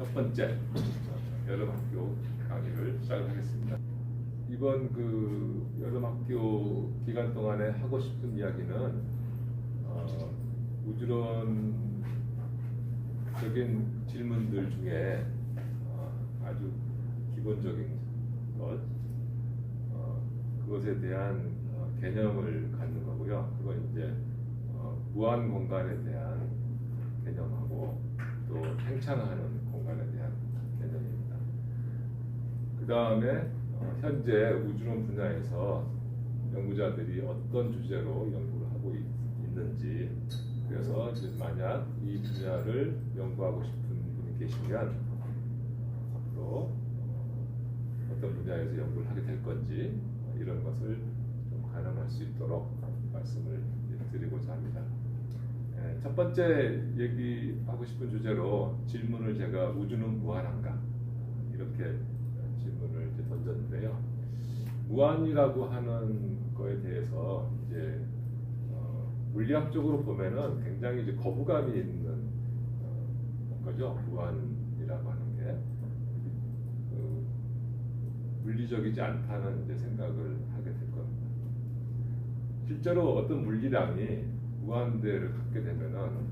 첫 번째 여름학교 강의를 시작하겠습니다. 이번 여름학교 기간 동안에 하고 싶은 이야기는 우주론적인 질문들 중에 아주 기본적인 것, 그것에 대한 개념을 갖는 거고요. 그건 이제 무한 공간에 대한 개념하고 또 팽창하는 공간에 대한 개념입니다. 그 다음에 현재 우주론 분야에서 연구자들이 어떤 주제로 연구를 하고 있는지, 그래서 만약 이 분야를 연구하고 싶은 분이 계시면 앞으로 어떤 분야에서 연구를 하게 될 건지 이런 것을 좀 가늠할 수 있도록 말씀을 드리고자 합니다. 첫 번째 얘기하고 싶은 주제로 질문을 제가 우주는 무한한가 이렇게 질문을 이제 던졌는데요. 무한이라고 하는 거에 대해서 이제 물리학적으로 보면은 굉장히 이제 거부감이 있는 거죠. 무한이라고 하는 게 물리적이지 않다는 이제 생각을 하게 될 겁니다. 실제로 어떤 물리량이 무한대를 갖게 되면은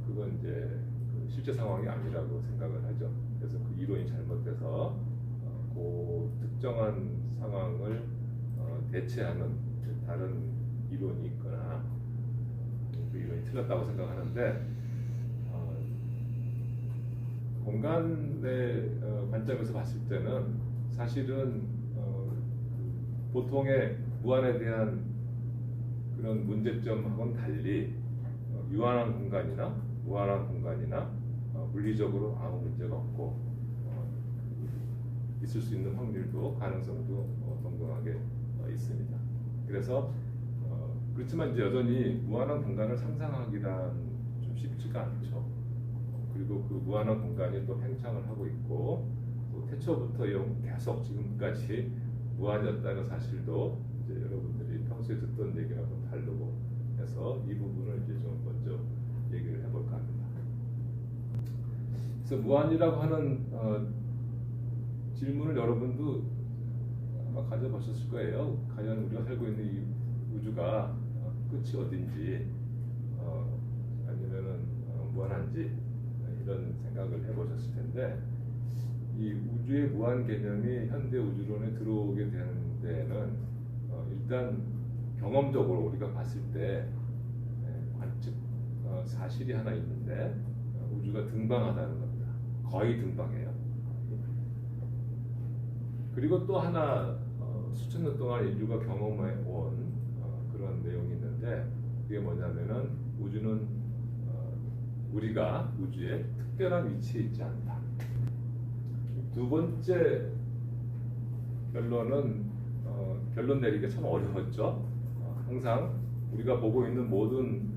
그건 이제 실제 상황이 아니라고 생각을 하죠. 그래서 그 이론이 잘못돼서 그 특정한 상황을 대체하는 다른 이론이 있거나 그 이론이 틀렸다고 생각하는데, 공간의 관점에서 봤을 때는 사실은 보통의 무한에 대한 그런 문제점하고는 달리 유한한 공간이나 무한한 공간이나 물리적으로 아무 문제가 없고 있을 수 있는 확률도 가능성도 동등하게 있습니다. 그래서 그렇지만 이제 여전히 무한한 공간을 상상하기란 좀 쉽지가 않죠. 그리고 그 무한한 공간이 또 팽창을 하고 있고 또 태초부터 계속 지금까지 무한이었다는 사실도 이제 여러분들이 평소에 듣던 얘기랑은 다르고 해서 이 부분을 이제 좀 먼저 얘기를 해볼까 합니다. 그래서 무한이라고 하는 질문을 여러분도 아마 가져보셨을 거예요. 과연 우리가 살고 있는 이 우주가 끝이 어딘지 아니면은 무한한지 이런 생각을 해보셨을 텐데, 이 우주의 무한 개념이 현대 우주론에 들어오게 되는 데는 일단 경험적으로 우리가 봤을 때 관측 사실이 하나 있는데 우주가 등방하다는 겁니다. 거의 등방해요. 그리고 또 하나 수천 년 동안 인류가 경험해 온 그런 내용이 있는데, 그게 뭐냐면은 우주는 우리가 우주에 특별한 위치에 있지 않다. 두 번째 결론은 결론 내리기가 참 어려웠죠. 항상 우리가 보고 있는 모든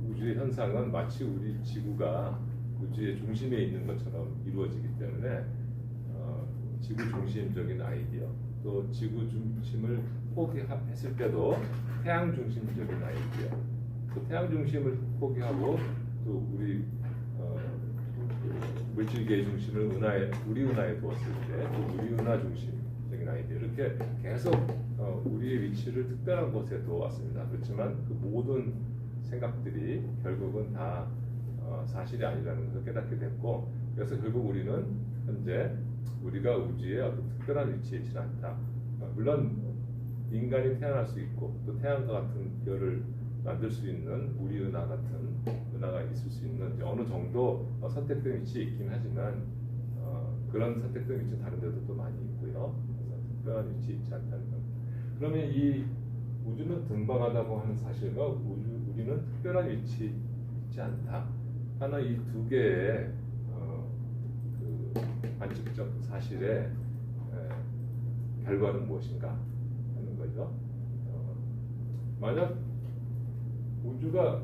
우주의 현상은 마치 우리 지구가 우주의 중심에 있는 것처럼 이루어지기 때문에 지구 중심적인 아이디어, 또 지구 중심을 포기했을 때도 태양 중심적인 아이디어, 또 태양 중심을 포기하고 또 우리 물질계의 중심을 우리 은하에 두었을 때 또 우리 은하 중심적인 아이디어, 이렇게 계속 우리의 위치를 특별한 곳에 두어왔습니다. 그렇지만 그 모든 생각들이 결국은 다 사실이 아니라는 것을 깨닫게 됐고, 그래서 결국 우리는 현재 우리가 우주에 어떤 특별한 위치에 있지 않다. 물론 인간이 태어날 수 있고 또 태양과 같은 별을 만들 수 있는 우리 은하 같은 은하가 있을 수 있는 어느 정도 선택된 위치에 있긴 하지만 그런 선택된 위치는 다른 데도 또 많이 있고요. 그래서 특별한 위치에 있지 않다는 겁니다. 그러면 이 우주는 등방하다고 하는 사실과 우리는 특별한 위치에 있지 않다 하는 이 두 개의 관측적 사실의 결과는 무엇인가 하는 거죠. 만약 우주가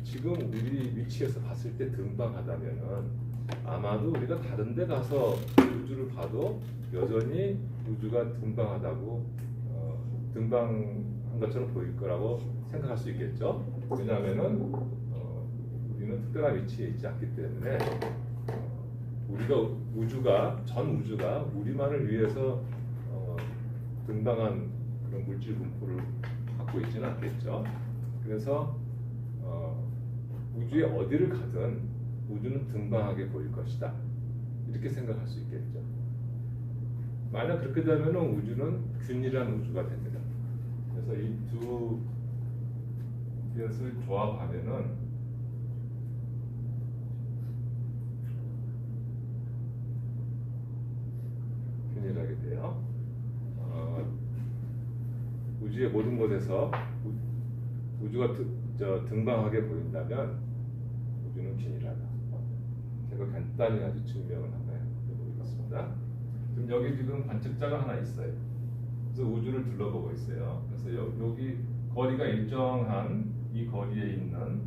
지금 우리 위치에서 봤을 때 등방하다면은 아마도 우리가 다른 데 가서 우주를 봐도 여전히 우주가 등방하다고 등방한 것처럼 보일 거라고 생각할 수 있겠죠. 왜냐하면은 우리는 특별한 위치에 있지 않기 때문에 전 우주가 우리만을 위해서 등방한 그런 물질 분포를 갖고 있지는 않겠죠. 그래서 우주의 어디를 가든 우주는 등방하게 보일 것이다. 이렇게 생각할 수 있겠죠. 만약 그렇게 되면 우주는 균일한 우주가 됩니다. 그래서 이 두 것을 조합하면은 균일하게 돼요. 우주의 모든 곳에서 우주가 등방하게 보인다면 우주는 균일하다. 제가 간단히 아주 증명을 한번 해보겠습니다. 지금 여기 지금 관측자가 하나 있어요. 그래서 우주를 둘러보고 있어요. 그래서 여기 거리가 일정한 이 거리에 있는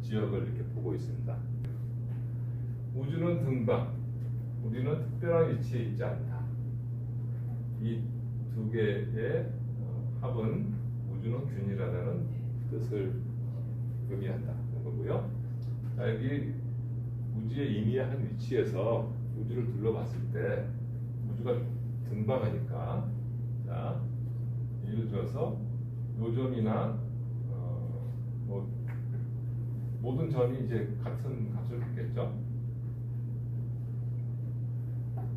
지역을 이렇게 보고 있습니다. 우주는 등방, 우리는 특별한 위치에 있지 않다. 이 두 개의 합은 우주는 균일하다는 뜻을 의미한다는 거고요. 자, 여기 우주의 임의한 위치에서 우주를 둘러봤을 때 우주가 등방하니까, 자, 예를 들어서 요점이나 모든 점이 이제 같은 값을 갖겠죠.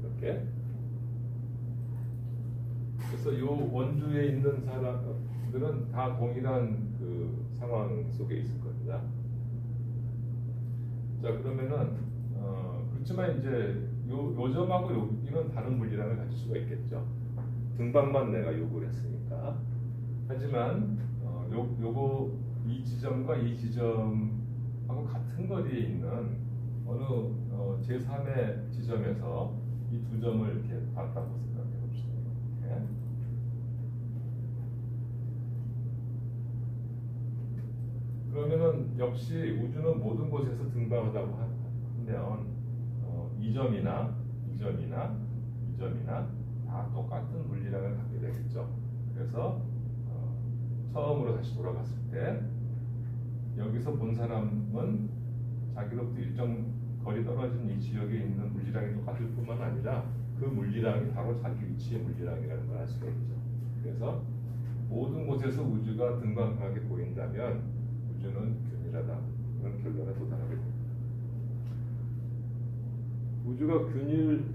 이렇게. 그래서 이 원주에 있는 사람들은 다 동일한 그 상황 속에 있을 겁니다. 자, 그러면은 그렇지만 이제 요점하고 여기는 다른 물리량을 가질 수가 있겠죠. 등방만 내가 요구를 했으니까. 하지만 요거 이 지점과 이 지점하고 같은 거리에 있는 어느 제3의 지점에서 이 두 점을 이렇게 봤다고 생각해 봅시다. 이렇게. 그러면은 역시 우주는 모든 곳에서 등방하다고 하면 이 점이나 다 똑같은 물리량을 갖게 되겠죠. 그래서 처음으로 다시 돌아갔을 때 여기서 본 사람은 자기로부터 일정 거리 떨어진 이 지역에 있는 물리량이 똑같을 뿐만 아니라 그 물리량이 바로 자기 위치의 물리량이라는 걸 알 수가 있죠. 그래서 모든 곳에서 우주가 등방하게 보인다면 우주는 균일하다. 그런 결론에 도달하게 됩니다. 우주가 균일하다.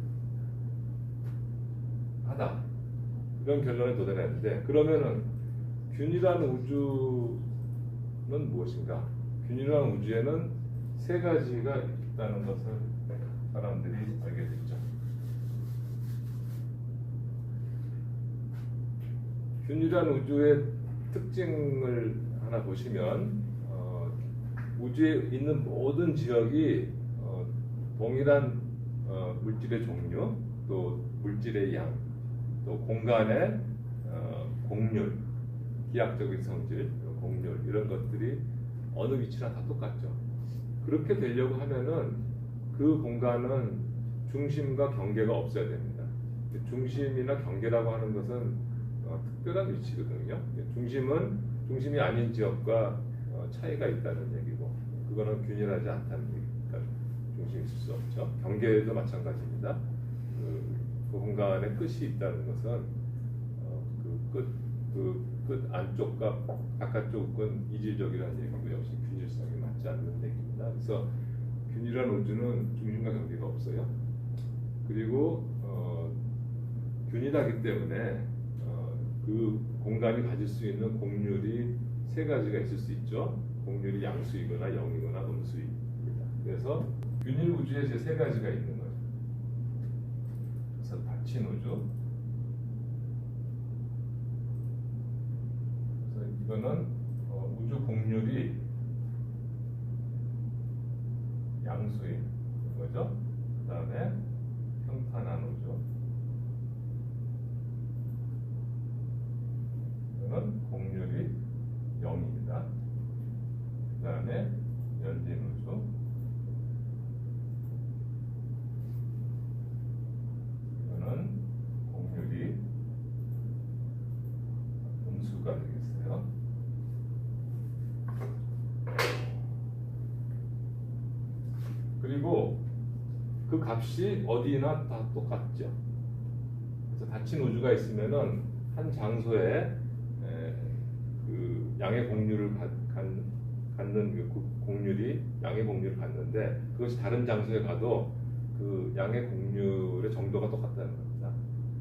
이런 결론에 도달했는데, 그러면은 균일한 우주는 무엇인가? 균일한 우주에는 세 가지가 있다는 것을 사람들이 알게 됐죠. 균일한 우주의 특징을 하나 보시면 우주에 있는 모든 지역이 동일한 물질의 종류, 또 물질의 양, 또 공간의 곡률, 기하학적인 성질, 곡률 이런 것들이 어느 위치나 다 똑같죠. 그렇게 되려고 하면은 그 공간은 중심과 경계가 없어야 됩니다. 중심이나 경계라고 하는 것은 특별한 위치거든요. 중심이 아닌 지역과 차이가 있다는 얘기고, 그거는 균일하지 않다는 얘기니까 중심이 있을 수 없죠. 경계도 마찬가지입니다. 그 공간에 끝이 있다는 것은 끝 안쪽과 바깥쪽은 이질적이라는 얘기고, 역시 균일성이 맞지 않는 얘기입니다. 그래서 균일한 우주는 중심과 경계가 없어요. 그리고 균일하기 때문에 그 공간이 가질 수 있는 곡률이 세 가지가 있을 수 있죠. 곡률이 양수이거나 0이거나 음수입니다. 그래서 균일 우주에 이제 세 가지가 있는 거죠. 그래서 닫힌 우주. 그래서 이거는 우주 곡률이 양수인 거죠. 그 다음에 평탄한 우주. 이거는 곡률이 0입니다. 그 다음에 열린 우주. 이거는 곡률이 음수가 되겠어요. 그리고 그 값이 어디나 다 똑같죠. 그래서 닫힌 우주가 있으면은 한 장소에 그 양의 공률을 갖는 그 공률이 양의 공률을 갖는데 그것이 다른 장소에 가도 그 양의 공률의 정도가 똑같다는 겁니다.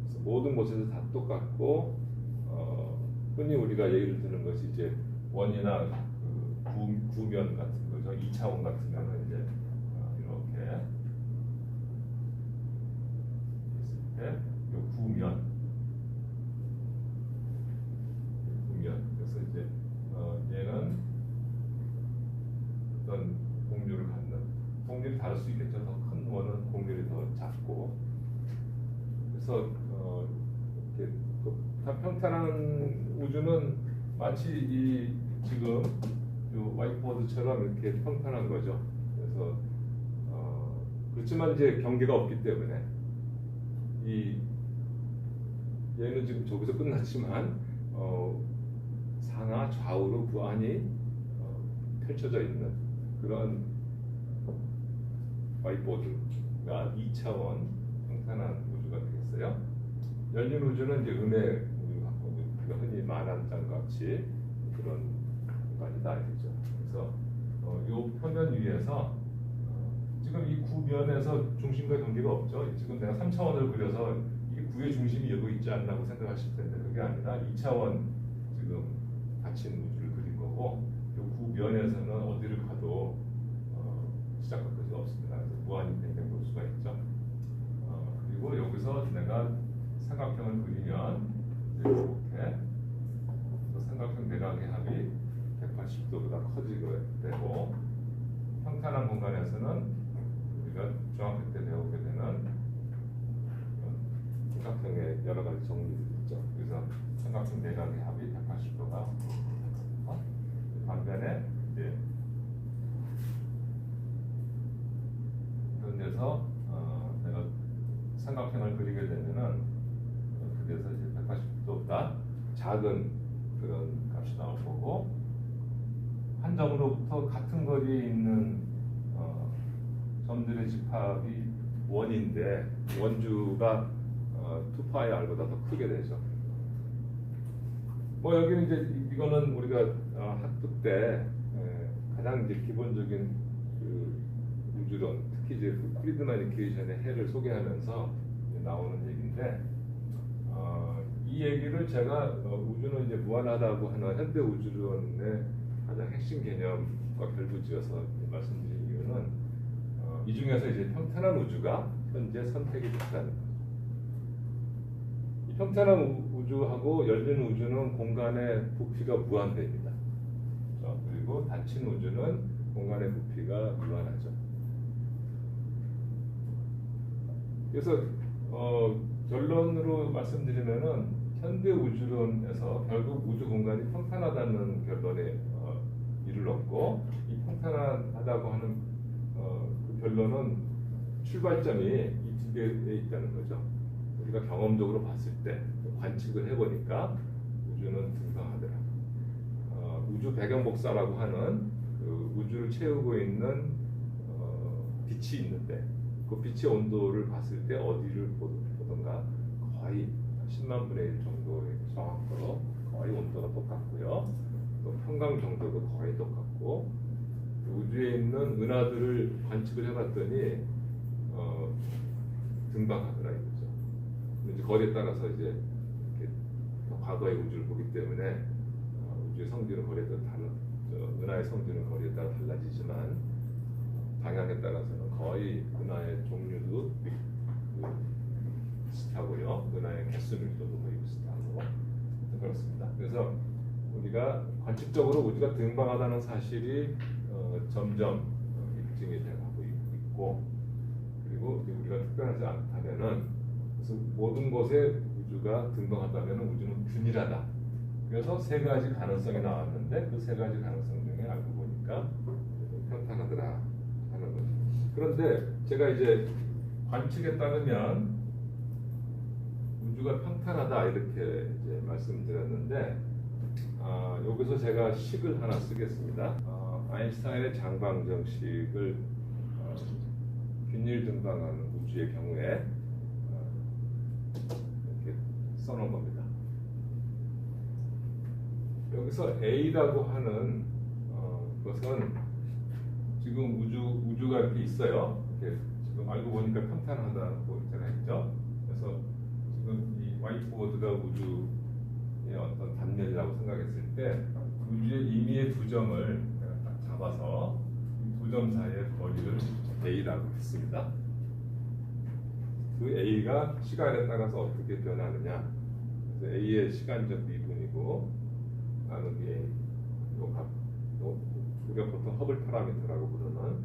그래서 모든 곳에서 다 똑같고 흔히 우리가 예를 드는 것이 이제 원이나 그 구면 같은 거죠. 2차원 같은 경우는 이제 이렇게 있을 때 이 구면 그래서 이제 얘는 어떤 공률을 갖는 공률이 다를 수 있겠죠. 더 큰 원은 공률이 더 작고 그래서 이렇게 평탄한 우주는 마치 이 지금 이 화이트보드처럼 이렇게 평탄한 거죠. 그래서 그렇지만 이제 경계가 없기 때문에 얘는 지금 저기서 끝났지만 상하 좌우로 그 안이 펼쳐져 있는 그런 화이트보드가 2차원 평탄한 우주가 되겠어요. 열린 우주는 이제 음의 우리가 흔히 말하는 장같이 그런 공간이다 이거죠. 그래서 이 표면 위에서 지금 이 구면에서 중심과 경계가 없죠. 지금 내가 3차원을 그려서 이 구의 중심이 여기 있지 않나고 생각하실 텐데 그게 아니라 2차원 지금 닫힌 우주를 그린 거고 이 구면에서는 어디를 가도 시작과 끝이 없습니다. 그래서 무한히 굉장히 볼 수가 있죠. 그리고 여기서 내가 삼각형을 그리면 이렇게 삼각형 내각의 합이 180도보다 커지게 되고 평탄한 공간에서는 우리가 중학교 때 배우게 되는 삼각형의 여러 가지 정리들이 있죠. 그래서 삼각형 내각의 합이 180도가 반면에 이제 이런 데서 내가 삼각형을 그리게 되면은 그래서 이제 180도보다 작은 그런 값이 나올 거고 한 점으로부터 같은 거리에 있는 점들의 집합이 원인데 원주가 2파이 r보다 더 크게 되죠. 뭐 여기는 이제 이거는 우리가 학부 때 가장 이제 기본적인 그 우주론, 특히 이제 프리드만 이퀘이션의 해를 소개하면서 나오는 얘기인데 이 얘기를 제가 우주는 이제 무한하다고 하는 현대 우주론의 가장 핵심 개념과 결부지어서 말씀드린 이유는 이 중에서 이제 평탄한 우주가 현재 선택이 됐다는 거죠. 이 평탄한 우주하고 열린 우주는 공간의 부피가 무한대입니다. 그리고 닫힌 우주는 공간의 부피가 무한하죠. 그래서 결론으로 말씀드리면은 현대 우주론에서 결국 우주 공간이 평탄하다는 결론에 이르렀고 이 평탄하다고 하는 그 결론은 출발점이 이 두 개에 있다는 거죠. 우리가 경험적으로 봤을 때 관측을 해보니까 우주는 등방하더라. 우주 배경 복사라고 하는 그 우주를 채우고 있는 빛이 있는데 그 빛의 온도를 봤을 때 어디를 보던가 거의 10만 분의 1 정도의 정확도로 거의 온도가 똑같고요. 또 평강 정도도 거의 똑같고 우주에 있는 은하들을 관측을 해봤더니 등방하더라 이거죠. 이제 거리에 따라서 이제 과거의 우주를 보기 때문에 우주의 성질은 거리에 따라 은하의 성질은 거리에 따라 달라지지만 방향에 따라서는 거의 은하의 종류도 비슷하고요. 은하의 개수 밀도도 거의 비슷하고 그렇습니다. 그래서 우리가 관측적으로 우주가 등방하다는 사실이 점점 입증이 되고 있고 그리고 우리가 특별하지 않다면은 그래서 모든 곳에 우주가 등방한다면은 우주는 균일하다. 그래서 세 가지 가능성이 나왔는데 그 세 가지 가능성 중에 알고 보니까 평탄하더라 하는 거죠. 그런데 제가 이제 관측에 따르면 우주가 평탄하다 이렇게 이제 말씀드렸는데 여기서 제가 식을 하나 쓰겠습니다. 아인슈타인의 장방정식을 균일 등반하는 우주의 경우에 이렇게 써놓은 겁니다. 여기서 A라고 하는 것은 지금 우주가 이렇게 있어요. 이렇게 지금 알고 보니까 평탄하다고 있잖아요. 그래서 지금 이 화이트보드가 우주의 어떤 단면이라고 생각했을 때 우주의 임의의 두 점을 딱 잡아서 이 두 점 사이의 거리를 A라고 했습니다. 그 A가 시간에 따라서 어떻게 변하느냐. 그래서 A의 시간적 미분이고 나누기 A. 우리가 보통 허블 파라미터라고 부르는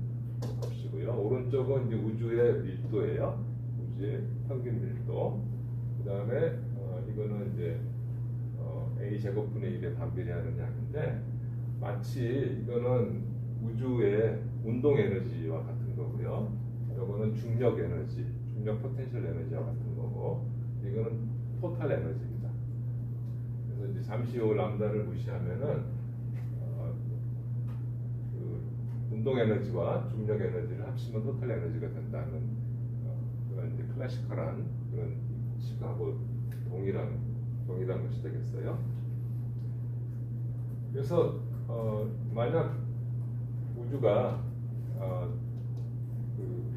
값이고요. 오른쪽은 이제 우주의 밀도예요. 우주의 평균 밀도. 그 다음에 이거는 이제 A 제곱분의 1에 반비례하는 양인데 마치 이거는 우주의 운동 에너지와 같은 거고요. 이거는 중력 에너지, 중력 포텐셜 에너지와 같은 거고 이거는 토탈 에너지입니다. 그래서 이제 잠시 후 람다를 무시하면은 운동 에너지와 중력 에너지를 합치면 토탈 에너지가 된다는 그런 이제 클래시컬한 그런 식하고 동일한 것이 되겠어요. 그래서 만약 우주가 그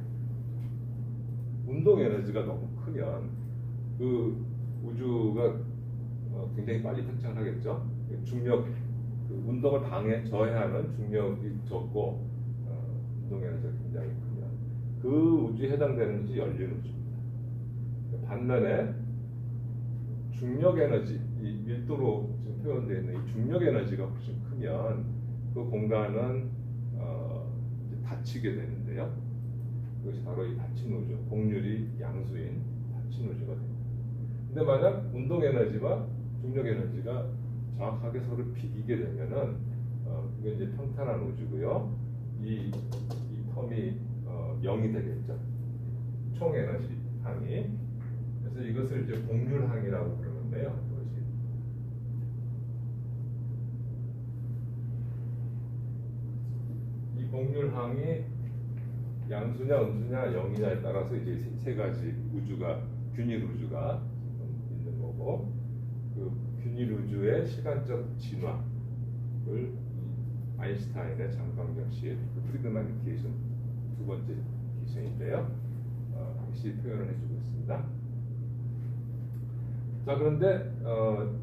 운동 에너지가 너무 크면 그 우주가 굉장히 빨리 팽창을 하겠죠. 중력 운동을 저해하는 중력이 적고 운동 에너지가 굉장히 크면 그 우주에 해당되는 것이 열린 우주입니다. 반면에 중력 에너지, 이 밀도로 지금 표현되어 있는 이 중력 에너지가 훨씬 크면 그 공간은 이제 닫히게 되는데요. 그것이 바로 이 닫힌 우주, 곡률이 양수인 닫힌 우주가 됩니다. 근데 만약 운동 에너지와 중력 에너지가 정확하게 서로 비기게 되면은 이게 이제 평탄한 우주고요. 이 텀이 0이 되겠죠. 총 에너지 항이. 그래서 이것을 이제 곡률항이라고 부르는데요. 이것이 이 곡률항이 양수냐 음수냐 0이냐에 따라서 이제 세 가지 우주가 균일 우주가 있는 거고 그 균일 우주의 시간적 진화를 아인슈타인의 장방정식 프리드만 이퀘이션 두 번째 기준인데요. 다시 표현을 해주고 있습니다. 자, 그런데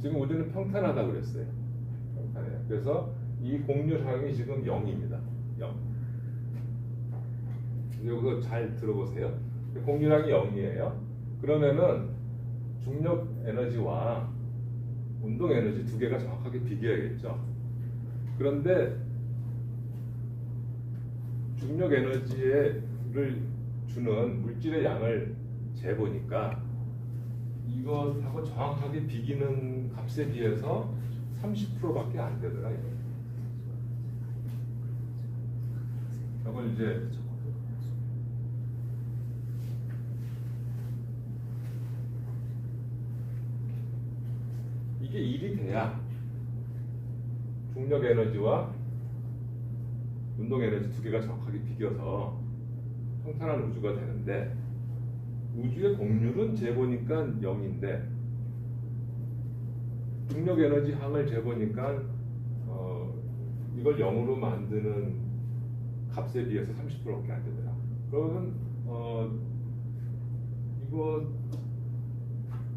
지금 우주는 평탄하다고 그랬어요. 평탄해요. 그래서 이 곡률항이 지금 0입니다. 0. 여기서 잘 들어보세요. 곡률항이 0이에요. 그러면은 중력 에너지와 운동 에너지 두 개가 정확하게 비교해야겠죠. 그런데 중력 에너지를 주는 물질의 양을 재보니까 이것하고 정확하게 비기는 값에 비해서 30%밖에 안 되더라. 이걸 이제 이게 1이 돼야 중력 에너지와 운동 에너지 두 개가 정확하게 비겨서 평탄한 우주가 되는데 우주의 곡률은 재보니까 0인데 중력 에너지 항을 재보니까 이걸 0으로 만드는 값에 비해서 30%밖에 안 되더라. 그러면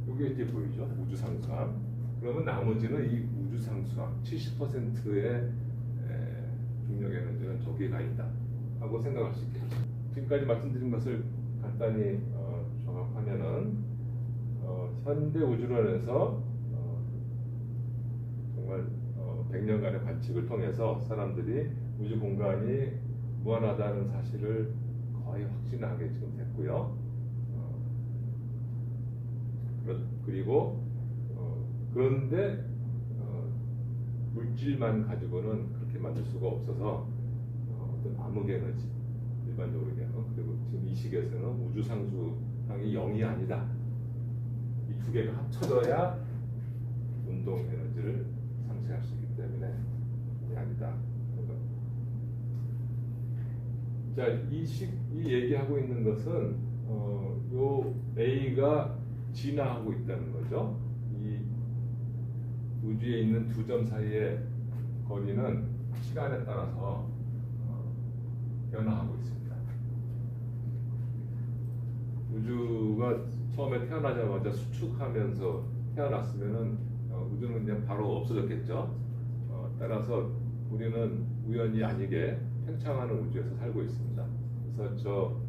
이게 이제 보이죠? 우주 상수함. 그러면 나머지는 이 우주 상수함 70%의 중력 에너지는 저기에 가 있다 하고 생각할 수 있겠죠. 지금까지 말씀드린 것을 간단히 종합하면은 현대 우주론에서 정말 100년간의 관측을 통해서 사람들이 우주 공간이 무한하다는 사실을 거의 확신하게 지금 됐고요. 그리고 그런데 물질만 가지고는 그렇게 만들 수가 없어서 어떤 암흑 에너지 일반적으로 얘기하는 그리고 지금 이 시기에서는 우주 상수항이 0이 아니다. 이 두 개가 합쳐져야 운동 에너지를 상쇄할 수 있기 때문에 아니다. 자, 자, 이 얘기하고 있는 것은 요 A가 진화하고 있다는 거죠. 이 우주에 있는 두 점 사이의 거리는 시간에 따라서 변화하고 있습니다. 우주가 처음에 태어나자마자 수축하면서 태어났으면은 우주는 그냥 바로 없어졌겠죠. 따라서 우리는 우연히 아니게 팽창하는 우주에서 살고 있습니다. 그래서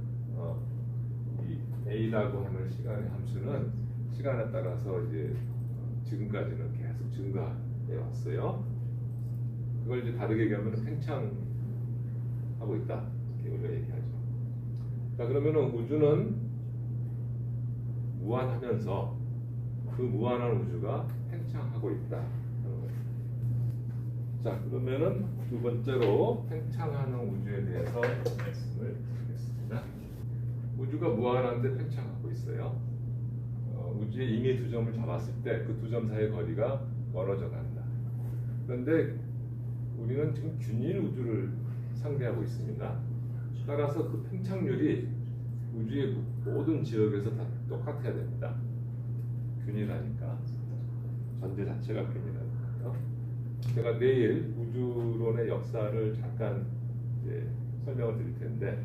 이 A라고 하는 시간의 함수는 시간에 따라서 이제 지금까지는 계속 증가해 왔어요. 그걸 이제 다르게 얘기하면 팽창하고 있다 이렇게 우리가 얘기하죠. 자, 그러면은 우주는 무한하면서 그 무한한 우주가 팽창하고 있다. 자, 그러면은 두 번째로 팽창하는 우주에 대해서 말씀을 드리겠습니다. 우주가 무한한데 팽창하고 있어요. 우주에 이미 두 점을 잡았을 때 그 두 점 사이의 거리가 멀어져 간다. 그런데 우리는 지금 균일 우주를 상대하고 있습니다. 따라서 그 팽창률이 우주의 모든 지역에서 다 똑같아야 됩니다. 균일하니까. 전제 자체가 균일하니까요. 제가 내일 우주론의 역사를 잠깐 이제 설명을 드릴 텐데,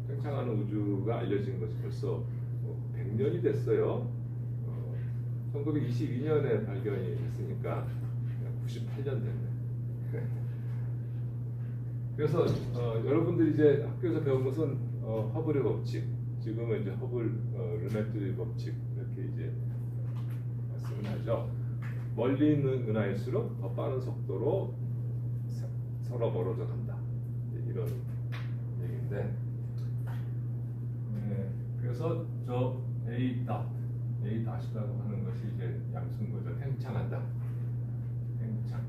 팽창하는 우주가 알려진 것이 벌써 100년이 됐어요. 1922년에 발견이 됐으니까 98년 됐네. 그래서 여러분들이 이제 학교에서 배운 것은 허블의 법칙, 지금은 이제 허블 르메트리 법칙 이렇게 이제 말씀을 하죠. 멀리 있는 은하일수록 더 빠른 속도로 서로 멀어져 간다. 이런 얘기인데, 그래서 저 A.이라고 하는 것이 이제 양수인 거죠. 팽창한다. 팽창.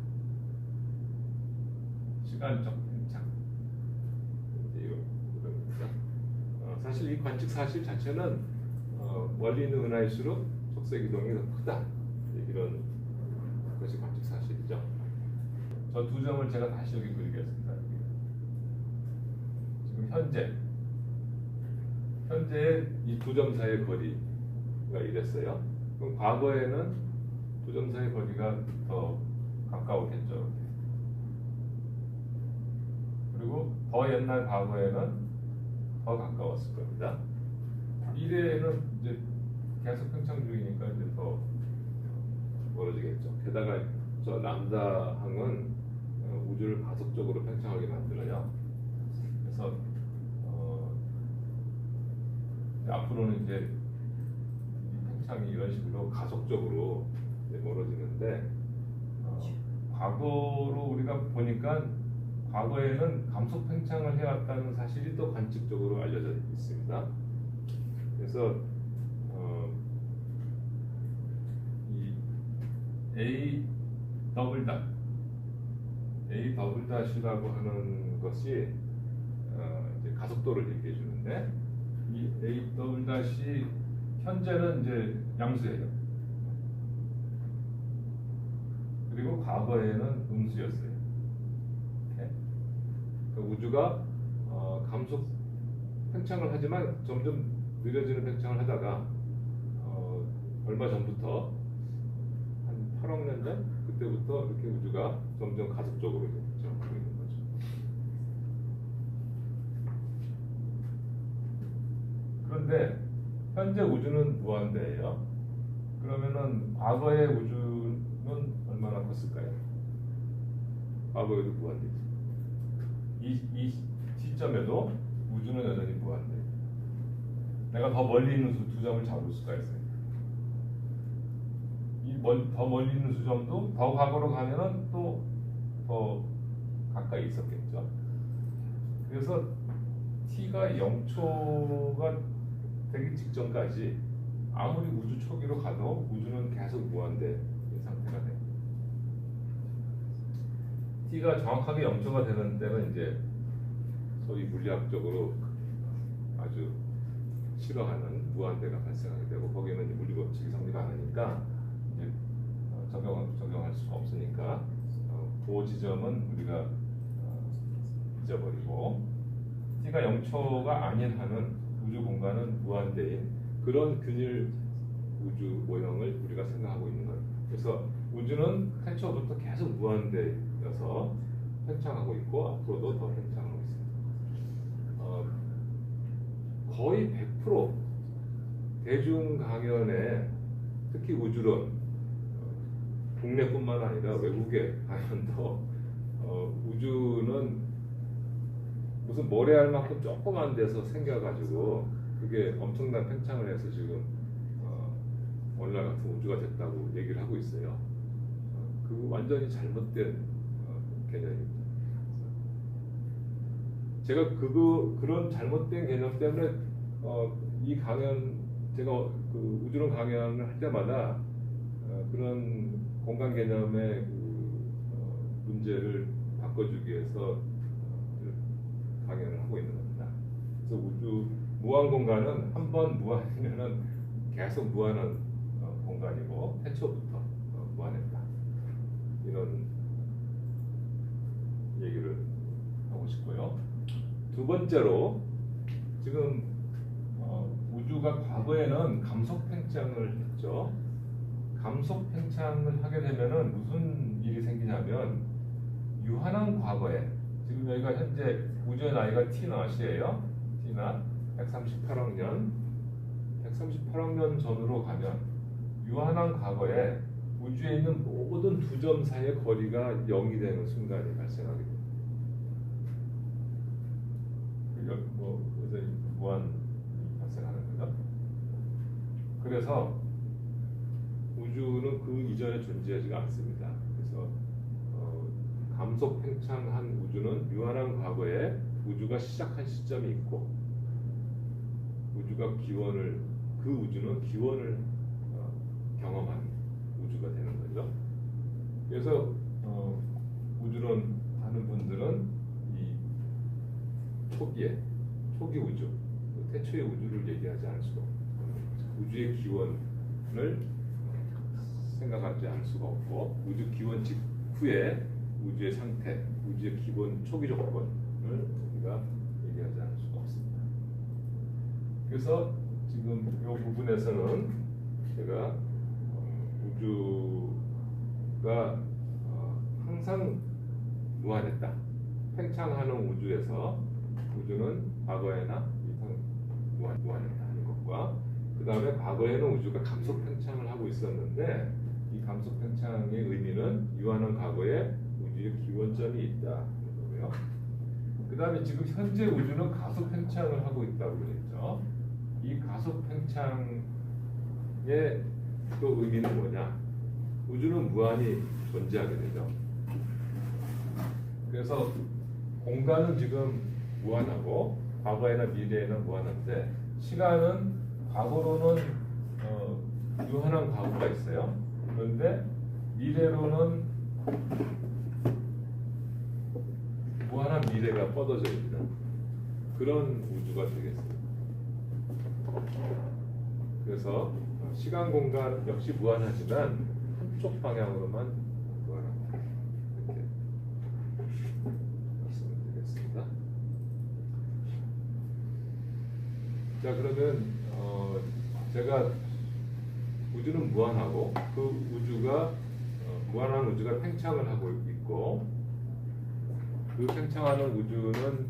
시간적 팽창. 이런 겁니다. 사실 이 관측 사실 자체는 멀리 있는 은하일수록 적색 이동이 더 크다. 이런 것이 관측 사실이죠. 저 두 점을 제가 다시 여기 그리겠습니다. 지금 현재 이 두 점 사이의 거리가 이랬어요. 그럼 과거에는 두 점 사이의 거리가 더 가까웠겠죠. 그리고 더 옛날 과거에는 더 가까웠을 겁니다. 미래에는 이제 계속 팽창 중이니까 이제 더 멀어지겠죠. 게다가 저 람다 항은 우주를 가속적으로 팽창하게 만들어요. 그래서 앞으로는 이제 팽창이 이런 식으로 가속적으로 이제 멀어지는데, 과거로 우리가 보니까 과거에는 감속 팽창을 해왔다는 사실이 또 관측적으로 알려져 있습니다. 그래서 이 A 더블 닷이라고 하는 것이 이제 가속도를 얘기해 주는데, 이 A 더블 닷이 현재는 이제 양수예요. 그리고 과거에는 음수였어요. 그러니까 우주가 감속 팽창을 하지만 점점 느려지는 팽창을 하다가 얼마 전부터 한 8억 년 전 그때부터 이렇게 우주가 점점 가속적으로 팽창하고 있는 거죠. 그런데 현재 우주는 무한대예요. 그러면은 과거의 우주는 얼마나 컸을까요? 과거에도 무한대죠. 이 시점에도 우주는 여전히 무한대. 내가 더 멀리 있는 두 점을 잡을 수가 있어요. 더 멀리 있는 수점도 더 과거로 가면은 또 더 가까이 있었겠죠. 그래서 t가 0초가 되기 직전까지 아무리 우주 초기로 가도 우주는 계속 무한대인 상태가 돼요. t가 정확하게 0초가 되는 때는 이제 소위 물리학적으로 아주 싫어하는 무한대가 발생하게 되고, 거기는 이제 물리 법칙이 성립 안 하니까 이제 적용할 수가 없으니까 그 지점은 우리가 잊어버리고, t가 0초가 아닌 한은 우주 공간은 무한대인 그런 균일 우주 모형을 우리가 생각하고 있는 거예요. 그래서 우주는 태초부터 계속 무한대여서 팽창하고 있고 앞으로도 더 팽창하고 있습니다. 거의 100% 대중 강연에 특히 우주론 국내뿐만 아니라 외국의 강연도 우주는 무슨 모래알 만큼 조그만 데서 생겨가지고 그게 엄청난 팽창을 해서 지금 오늘날 같은 우주가 됐다고 얘기를 하고 있어요. 그 완전히 잘못된 개념입니다. 제가 그런 잘못된 개념 때문에 이 강연 제가 그 우주론 강연을 할 때마다 그런 공간 개념의 문제를 바꿔주기 위해서 강연을 하고 있는 겁니다. 그래서 우주 무한 공간은 한 번 무한이면은 계속 무한한 공간이고 태초부터 무한했다. 이런 얘기를 하고 싶고요. 두 번째로 지금 우주가 과거에는 감속 팽창을 했죠. 감속 팽창을 하게 되면은 무슨 일이 생기냐면 유한한 과거에 지금 여기가 현재 우주의 나이가 T낫이에요. T낫 138억 년 138억 년 전으로 가면 유한한 과거에 우주에 있는 모든 두 점 사이의 거리가 0이 되는 순간이 발생하게 됩니다. 그래서 무한이 발생하는 거죠. 그래서 우주는 그 이전에 존재하지가 않습니다. 그래서 감속 팽창한 우주는 유한한 과거에 우주가 시작한 시점이 있고 우주가 그 우주는 기원을 경험한 우주가 되는 거죠. 그래서 우주론 하는 분들은 이 초기 우주, 태초의 우주를 얘기하지 않을 수가 없고 우주의 기원을 생각하지 않을 수가 없고 우주 기원 직후에 우주의 상태, 우주의 기본 초기 조건을 우리가 얘기하지 않을 수가 없습니다. 그래서 지금 이 부분에서는 제가 우주가 항상 무한했다. 팽창하는 우주에서 우주는 과거에나 무한했다 하는 것과 그 다음에 과거에는 우주가 감속 팽창을 하고 있었는데 이 감속 팽창의 의미는 유한한 과거에 우주의 기원점이 있다 하는 거고요. 그 다음에 지금 현재 우주는 가속 팽창을 하고 있다고 그랬죠. 이 가속 팽창의 또 의미는 뭐냐? 우주는 무한히 존재하게 되죠. 그래서 공간은 지금 무한하고 과거에나 미래에는 무한한데 시간은 과거로는 유한한 과거가 있어요. 그런데 미래로는 무한한 미래가 뻗어져 있는 그런 우주가 되겠습니다. 그래서 시간 공간 역시 무한하지만 한쪽 방향으로만 무한합니다. 이렇게 말씀을 드리겠습니다. 자, 그러면 제가 우주는 무한하고 그 우주가 무한한 우주가 팽창을 하고 있고 그 팽창하는 우주는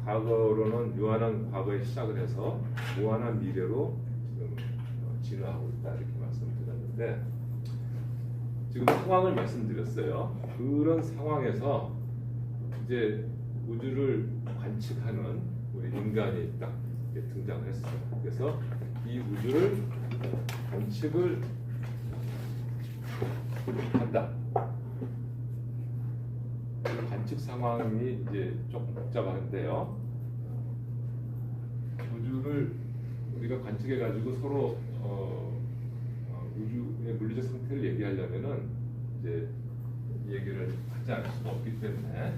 과거로는 유한한 과거에 시작을 해서 무한한 미래로 지금 진화하고 있다 이렇게 말씀드렸는데 지금 상황을 말씀드렸어요. 그런 상황에서 이제 우주를 관측하는 우리 인간이 딱 등장을 했어요. 그래서 이 우주를 관측을 한다. 관측 상황이 이제 조금 복잡한데요. 우주를 우리가 관측해 가지고 서로 우주의 물리적 상태를 얘기하려면은 이제 얘기를 하지 않을 수가 없기 때문에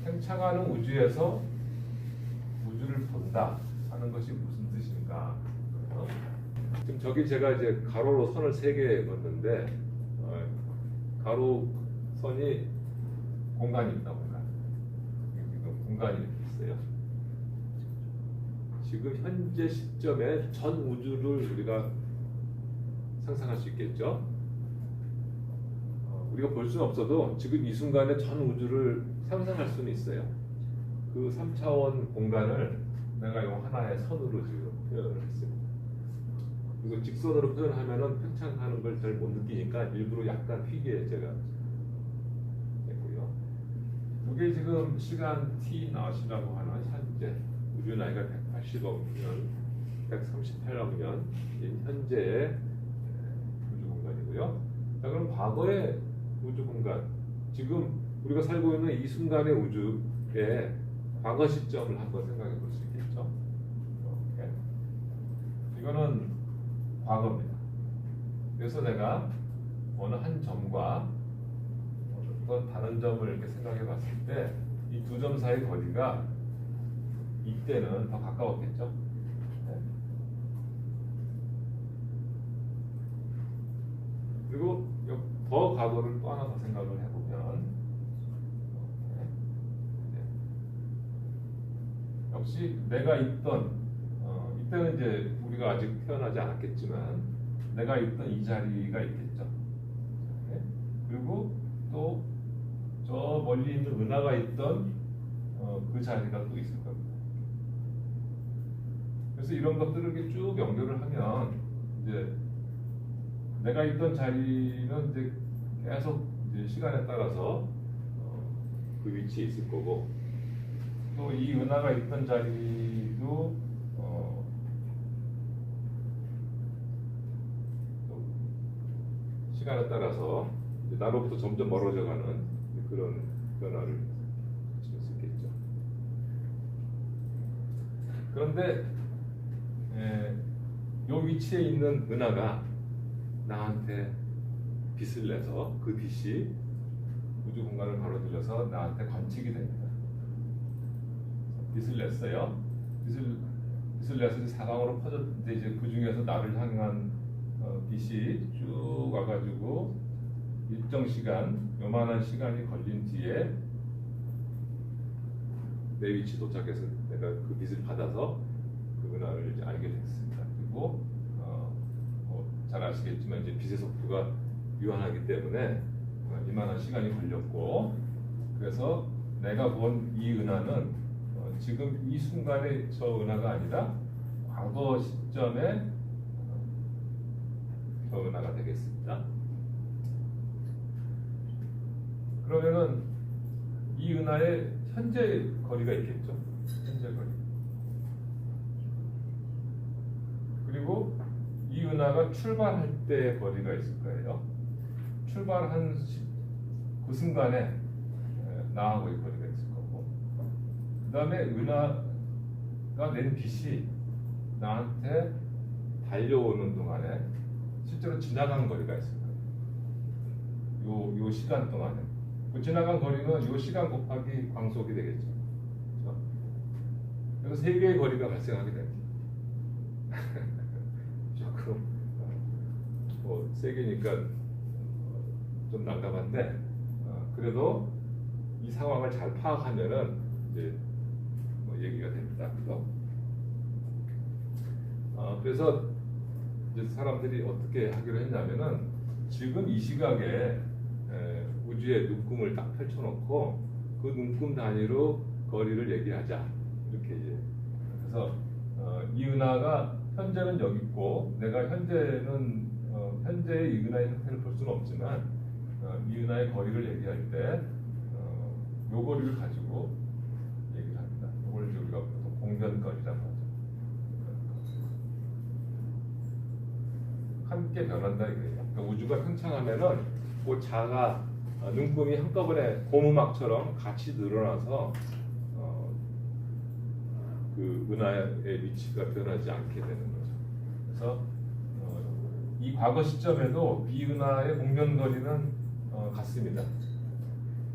팽창하는 우주에서 우주를 본다 하는 것이 무슨 뜻인가? 지금 저기 제가 이제 가로로 선을 3개 그었는데 가로 선이 공간이 있다 공간. 공간이 이렇게 있어요. 지금 현재 시점에 전 우주를 우리가 상상할 수 있겠죠. 우리가 볼 수는 없어도 지금 이 순간에 전 우주를 상상할 수는 있어요. 그 3차원 공간을 내가 이 하나의 선으로 지금 표현을 했습니다. 그리고 직선으로 표현하면은 팽창하는 걸 잘 못 느끼니까 일부러 약간 휘게 제가 했고요. 이게 지금 시간 t 나시라고 하는 현재 우주 나이가 180억 년, 138억 년인 현재의 우주 공간이고요. 자, 그럼 과거의 우주 공간, 지금 우리가 살고 있는 이 순간의 우주의 과거 시점을 한번 생각해 볼 수 있겠죠. 이렇게. 이거는 과거입니다. 그래서 내가 어느 한 점과 어떤 다른 점을 이렇게 생각해 봤을 때 이 두 점 사이 거리가 이때는 더 가까웠겠죠. 네. 그리고 더 과거를 또 하나 더 생각을 해보면 역시 내가 있던 이때는 이제 우리가 아직 태어나지 않았겠지만 내가 있던 이 자리가 있겠죠. 네. 그리고 또 저 멀리 있는 은하가 있던 그 자리가 또 있을 겁니다. 그래서 이런 것들을 이렇게 쭉 연결을 하면 이제 내가 있던 자리는 이제 계속 이제 시간에 따라서 그 위치에 있을 거고 또 이 은하가 있던 자리도 또 시간에 따라서 이제 나로부터 점점 멀어져가는 그런 변화를 가질 수 있겠죠. 그런데 이 위치에 있는 은하가 나한테 빛을 내서 그 빛이 우주 공간을 가로질러서 나한테 관측이 됩니다. 빛을 냈어요. 빛을 내서 사방으로 퍼졌는데 이제 그 중에서 나를 향한 빛이 쭉 와가지고 일정 시간, 요만한 시간이 걸린 뒤에 내 위치 도착해서 내가 그 빛을 받아서 그 은하를 이제 알게 됐습니다. 그리고 잘 아시겠지만 이제 빛의 속도가 유한하기 때문에 이만한 시간이 걸렸고 그래서 내가 본 이 은하는 지금 이 순간의 저 은하가 아니라 과거 시점의 저 은하가 되겠습니다. 그러면은 이 은하의 현재 거리가 있겠죠. 현재 거리. 그리고 이 은하가 출발할 때의 거리가 있을 거예요. 출발한 그 순간에 나하고의 거리가 있을 거고 그 다음에 은하가 낸 빛이 나한테 달려오는 동안에 실제로 지나간 거리가 있을 거예요. 요 시간 동안에 그 지나간 거리는 요 시간 곱하기 광속이 되겠죠. 그렇죠? 그래서 세 개의 거리가 발생하게 됩니다. 조금 세 개니까 좀 난감한데 그래도 이 상황을 잘 파악하면은 이제 얘기가 됩니다. 그래서 이제 사람들이 어떻게 하기로 했냐면은 지금 이 시각에 우주의 눈금을 딱 펼쳐놓고 그 눈금 단위로 거리를 얘기하자 이렇게 이제 그래서 이 은하가 현재는 여기 있고 내가 현재는 현재의 이 은하의 형태를 볼 수는 없지만 이 은하의 거리를 얘기할 때 요 거리를 가지고 얘기를 합니다. 이걸 우리가 보통 공변거리라고 하죠. 함께 변한다 이거예요. 그러니까 우주가 팽창하면은 그 자가 눈금이 한꺼번에 고무막처럼 같이 늘어나서 그 은하의 위치가 변하지 않게 되는 거죠. 그래서 이 과거 시점에도 이 은하의 공변거리는 같습니다.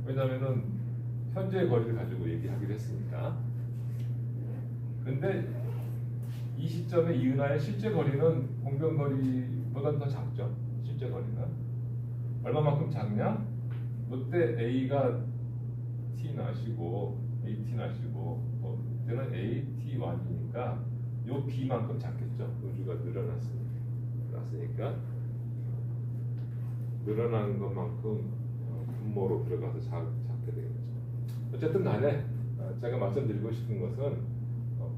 왜냐하면은 현재의 거리를 가지고 얘기하기로 했으니까. 그런데 이 시점에 이 은하의 실제 거리는 공변거리보다는 더 작죠. 실제 거리는 얼마만큼 작냐? 롯데 A가 T 나시고 AT 나시고 뭐 이때는 AT1이니까 요 B만큼 작겠죠. 우주가 늘어났으니까 늘어나는 것만큼 분모로 들어가서 작게 되겠죠. 어쨌든 간에 제가 말씀드리고 싶은 것은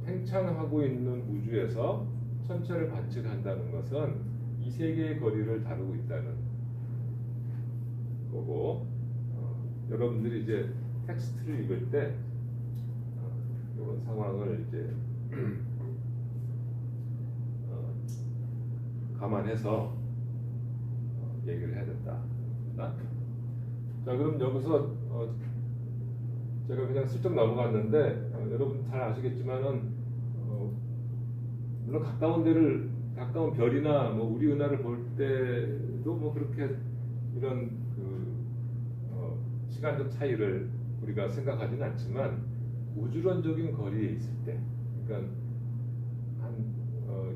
팽창하고 있는 우주에서 천체를 관측한다는 것은 이 세 개의 거리를 다루고 있다는 거고, 여러분들이 이제 텍스트를 읽을 때 이런 상황을 이제 감안해서 얘기를 해야 된다. 자, 그럼 여기서 제가 그냥 슬쩍 넘어갔는데 여러분 잘 아시겠지만은 물론 가까운 별이나 뭐 우리 은하를 볼 때도 뭐 그렇게 이런 시간적 차이를 우리가 생각하지는 않지만 우주론적인 거리에 있을 때, 그러니까 한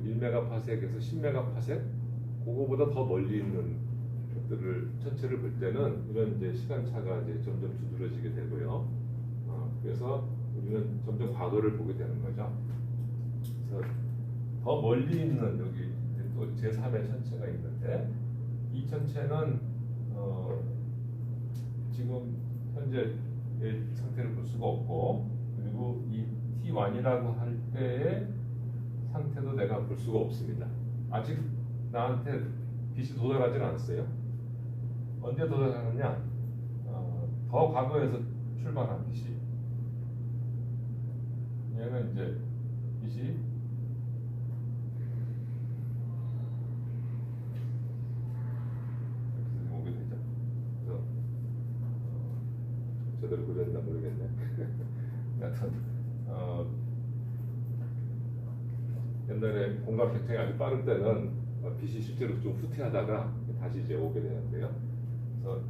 1메가파섹에서 10메가파섹 그거보다 더 멀리 있는 것들을 천체를 볼 때는 이런 이제 시간차가 이제 점점 두드러지게 되고요. 그래서 우리는 점점 과거를 보게 되는 거죠. 그래서 더 멀리 있는 여기 또 제3의 천체가 있는데 이 천체는 지금 현재 상태를 볼 수가 없고, 그리고 이 T1이라고 할 때의 상태도 내가 볼 수가 없습니다. 아직 나한테 빛이 도달하지는 않았어요. 언제 도달하느냐? 더 과거에서 출발한 빛이, 얘는 이제 빛이 이렇게 오게 되죠. 그래서 제대로 그렸나 모르겠네. 여하튼 옛날에 공간 팽창이 아주 빠른 때는 빛이 실제로 좀 후퇴하다가 다시 이제 오게 되는데요. 그래서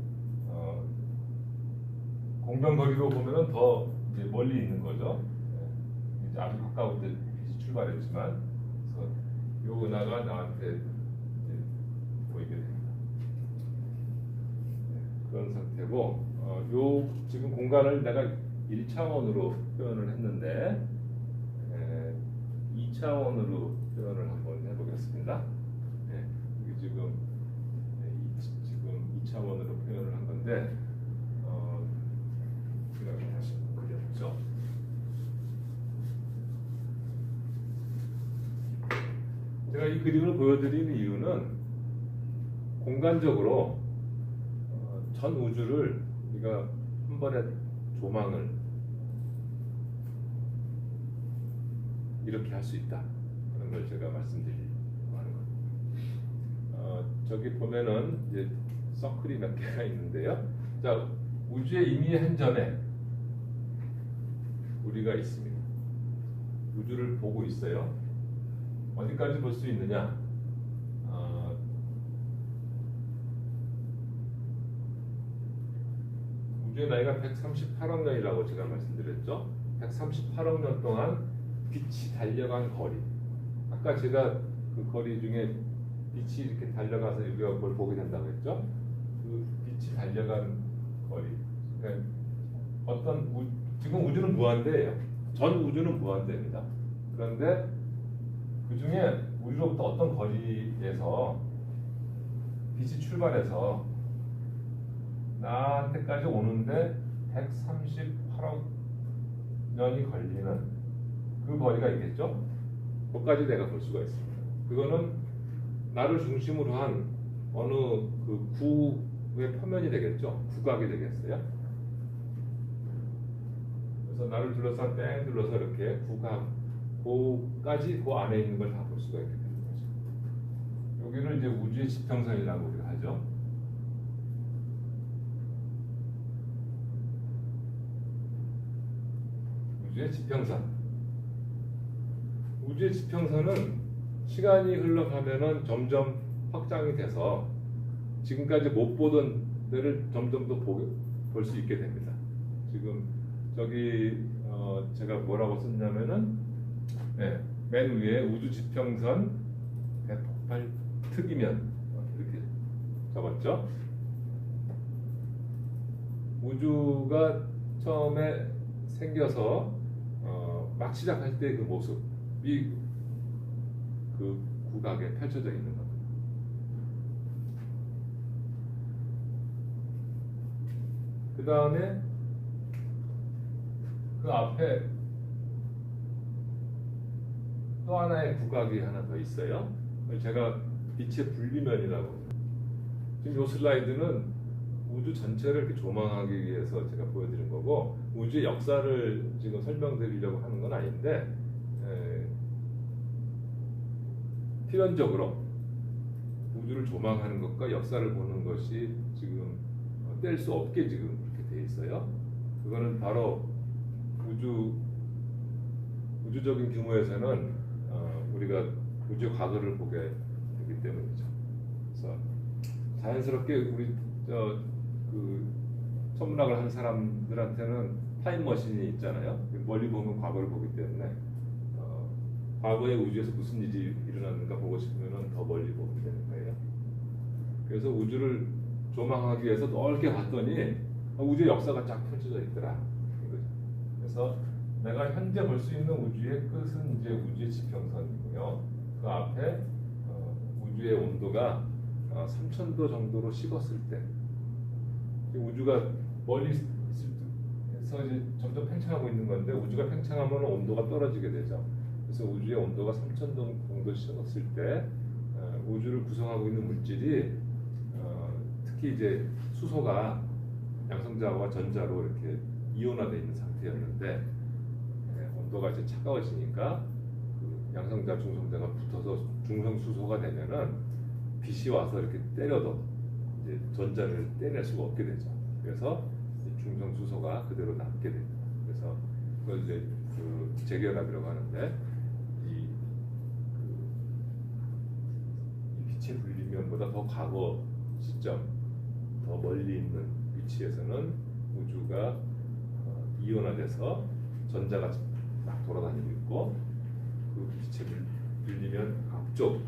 공변거리로 보면은 더 이제 멀리 있는 거죠. 이제 아주 가까울 때 빛이 출발했지만, 그래서 요 은하가 나한테 이제 보이게 됩니다. 그런 상태고, 요 지금 공간을 내가 1차원으로 표현을 했는데 2차원으로 표현을 한번 해보겠습니다. 이게 지금 2차원으로 표현을 한 건데 제가 다시 그려보죠. 제가 이 그림을 보여드리는 이유는 공간적으로 전 우주를 우리가 한 번에 조망을 이렇게 할 수 있다 하는 걸 제가 말씀드리려고 하는 겁니다. 저기 보면은 이제 서클이 몇 개가 있는데요. 자, 우주의 이미 한 점에 우리가 있습니다. 우주를 보고 있어요. 어디까지 볼 수 있느냐? 우주의 나이가 138억 년이라고 제가 말씀드렸죠. 138억 년 동안 빛이 달려간 거리. 아까 제가 그 거리 중에 빛이 이렇게 달려가서 우리가 그걸 보게 된다고 했죠. 그 빛이 달려간 거리. 그러니까 지금 우주는 무한대예요. 전 우주는 무한대입니다. 그런데 그 중에 우리로부터 어떤 거리에서 빛이 출발해서 나한테까지 오는데 138억 년이 걸리는 그 거리가 있겠죠? 그것까지 내가 볼 수가 있습니다. 그거는 나를 중심으로 한 어느 그 구의 표면이 되겠죠? 구각이 되겠어요? 그래서 나를 둘러싼 뺑 둘러서 이렇게 구각, 그까지 그 안에 있는 걸 다 볼 수가 있게 되는 거죠. 여기를 이제 우주의 지평선이라고 우리가 하죠. 우주의 지평선. 우주의 지평선은 시간이 흘러가면은 점점 확장이 돼서 지금까지 못 보던 데를 점점 더 볼 수 있게 됩니다. 지금 저기 제가 뭐라고 썼냐면은 맨 위에 우주 지평선 대폭발 특이면 이렇게 적었죠. 우주가 처음에 생겨서 막 시작할 때 그 모습이 그 국악에 펼쳐져 있는 겁니다. 그 다음에 그 앞에 또 하나의 국악이 하나 더 있어요. 제가 빛의 분리면이라고. 지금 이 슬라이드는 우주 전체를 이렇게 조망하기 위해서 제가 보여드린 거고, 우주의 역사를 지금 설명드리려고 하는 건 아닌데, 필연적으로 우주를 조망하는 것과 역사를 보는 것이 지금 뗄 수 없게 지금 그렇게 돼 있어요. 그거는 바로 우주적인 규모에서는 우리가 우주 과거를 보게 되기 때문이죠. 그래서 자연스럽게 우리 그 천문학을 하는 사람들한테는 타임머신이 있잖아요. 멀리 보면 과거를 보기 때문에 과거의 우주에서 무슨 일이 일어났는가 보고 싶으면 더 멀리 보게 되는 거예요. 그래서 우주를 조망하기 위해서 넓게 봤더니 우주의 역사가 쫙 펼쳐져 있더라. 그래서 내가 현재 볼 수 있는 우주의 끝은 이제 우주의 지평선이고요. 그 앞에 우주의 온도가 3000도 정도로 식었을 때, 우주가 멀리서 이제 점점 팽창하고 있는 건데, 우주가 팽창하면 온도가 떨어지게 되죠. 그래서 우주의 온도가 3000도 정도 식었을 때 우주를 구성하고 있는 물질이 특히 이제 수소가 양성자와 전자로 이렇게 이온화되어 있는 상태였는데, 온도가 이제 차가워지니까 그 양성자, 중성자가 붙어서 중성수소가 되면은 빛이 와서 이렇게 때려도 이제 전자를 떼낼 수가 없게 되죠. 그래서 중성수소가 그대로 남게 됩니다. 그래서 그걸 이제 그 재결합이라고 하는데, 이 빛의 분리면보다 더 과거 시점, 더 멀리 있는 위치에서는 우주가 이온화돼서 전자가 막 돌아다니고 있고, 그 빛의 분리면 앞쪽,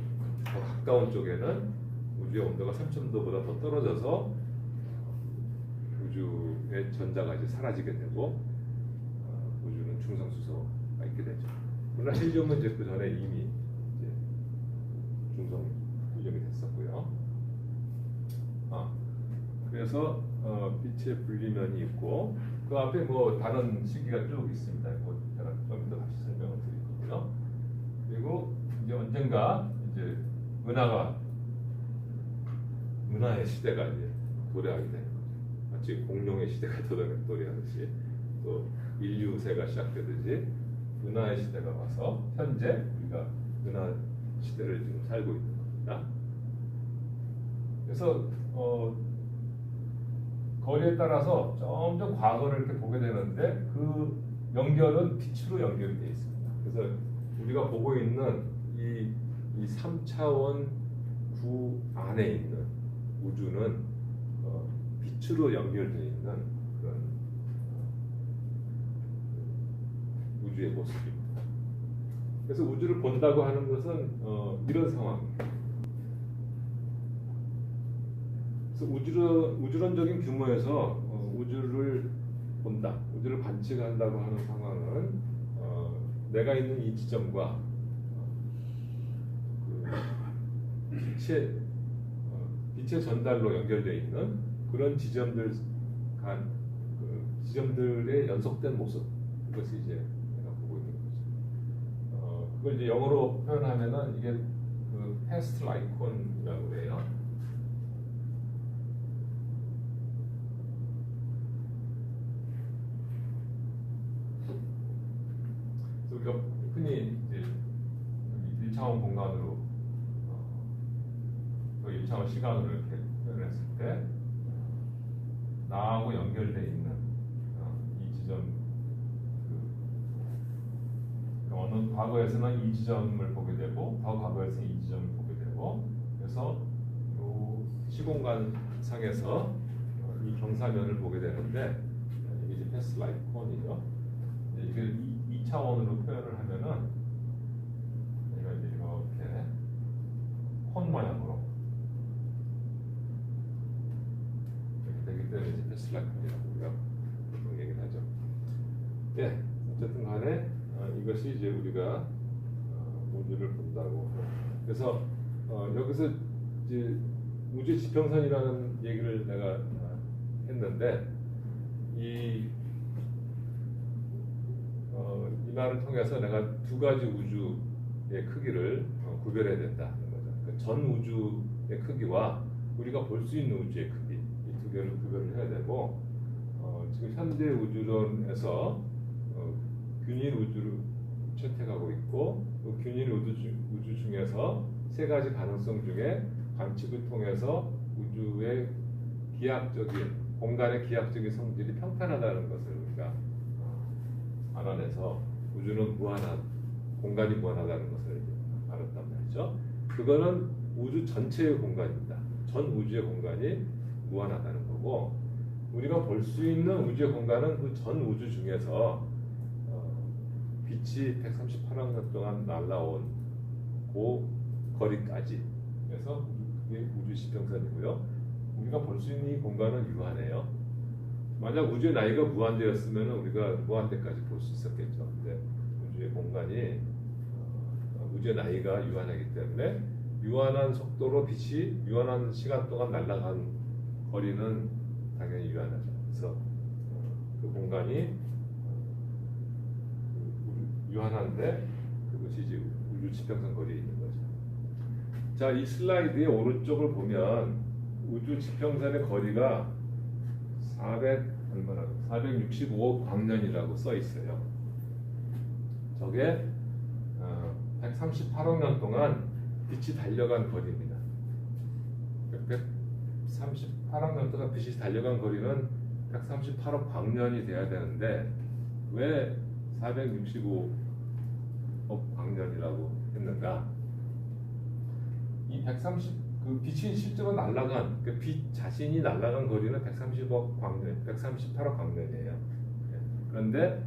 더 가까운 쪽에는 우주의 온도가 3000도보다 더 떨어져서 우주의 전자가 이제 사라지게 되고 우주는 중성수소가 있게 되죠. 그러나 헬륨은 이제 그 전에 이미 이제 중성 유형이 됐었고요. 그래서 빛의 분리면이 있고, 그 앞에 뭐 다른 시기가 쭉 있습니다. 뭐 제가 좀 더 다시 설명을 드릴 거고요. 그리고 이제 언젠가 이제 은하의 시대가 이제 도래하게 되는 거죠. 마치 공룡의 시대가 도래하듯이, 또 인류세가 시작되듯이 은하의 시대가 와서 현재 우리가 은하 시대를 지금 살고 있는 겁니다. 그래서 거리에 따라서 점점 과거를 이렇게 보게 되는데, 그 연결은 빛으로 연결이 되어 있습니다. 그래서 우리가 보고 있는 이 3차원 구 안에 있는 우주는 빛으로 연결되어 있는 그런 우주의 모습입니다. 그래서 우주를 본다고 하는 것은 이런 상황입니다. 그래서 우주론적인 규모에서 우주를 본다, 우주를 관측한다고 하는 상황은 내가 있는 이 지점과 그 빛의 전달로 연결되어 있는 그런 지점들의 연속된 모습, 그것이 이제 내가 보고 있는 거죠. 그걸 이제 영어로 표현하면은 이게 그 패스트 라이콘이라고 그래요. 우리가 흔히 이제 1차원 공간으로 또 1차원 시간으로 이렇게 표현을 했을 때 나하고 연결되어 있는 이 지점, 어느 과거에서는 이 지점을 보게 되고, 더 과거에서는 이 지점을 보게 되고, 그래서 이 시공간 상에서 이 경사면을 보게 되는데, 이게 이제 패스 라이콘이죠. 이게 2차원으로 표현을 하면은 얘가 이제 이렇게 콘 모양으로 이렇게 되기 때문에 이제 패스 라이콘이라고 우리가 보통 얘기를 하죠. 예, 어쨌든 간에 이것이 이제 우리가 우주를 본다고. 그래서 여기서 이제 우주 지평선이라는 얘기를 내가 했는데 이 말을 통해서 내가 두 가지 우주의 크기를 구별해야 된다는 거죠. 그러니까 전 우주의 크기와 우리가 볼 수 있는 우주의 크기, 이 두 개를 구별을 해야 되고, 지금 현대 우주론에서 균일 우주를 채택하고 있고, 그 균일 우주 중에서 세 가지 가능성 중에 관측을 통해서 우주의 기하학적인 공간의 기하학적인 성질이 평탄하다는 것을 우리가 알아내서 우주는 무한한, 공간이 무한하다는 것을 알았단 말이죠. 그거는 우주 전체의 공간입니다. 전 우주의 공간이 무한하다는 거고, 우리가 볼 수 있는 우주의 공간은 그 전 우주 중에서 빛이 138억 년 동안 날아온 그 거리까지, 그래서 그게 우주 지평선이고요. 우리가 볼 수 있는 이 공간은 유한해요. 만약 우주의 나이가 무한대였으면 우리가 무한대까지 볼 수 있었겠죠. 근데 우주의 공간이 우주의 나이가 유한하기 때문에 유한한 속도로 빛이 유한한 시간 동안 날아간 거리는 당연히 유한하죠. 그래서 그 공간이 유한한데 그것이 이제 우주 지평선 거리에 있는 거죠. 자, 이 슬라이드의 오른쪽을 보면 우주 지평선의 거리가 465억 광년이라고 써 있어요. 저게 138억 년 동안 빛이 달려간 거리입니다. 138억 년 동안 빛이 달려간 거리는 138억 광년이 돼야 되는데 왜 465억 광년이라고 했는가? 이 그 빛이 실제로 날아간, 그 빛 자신이 날아간 거리는 130억 광년, 138억 광년이에요. 그런데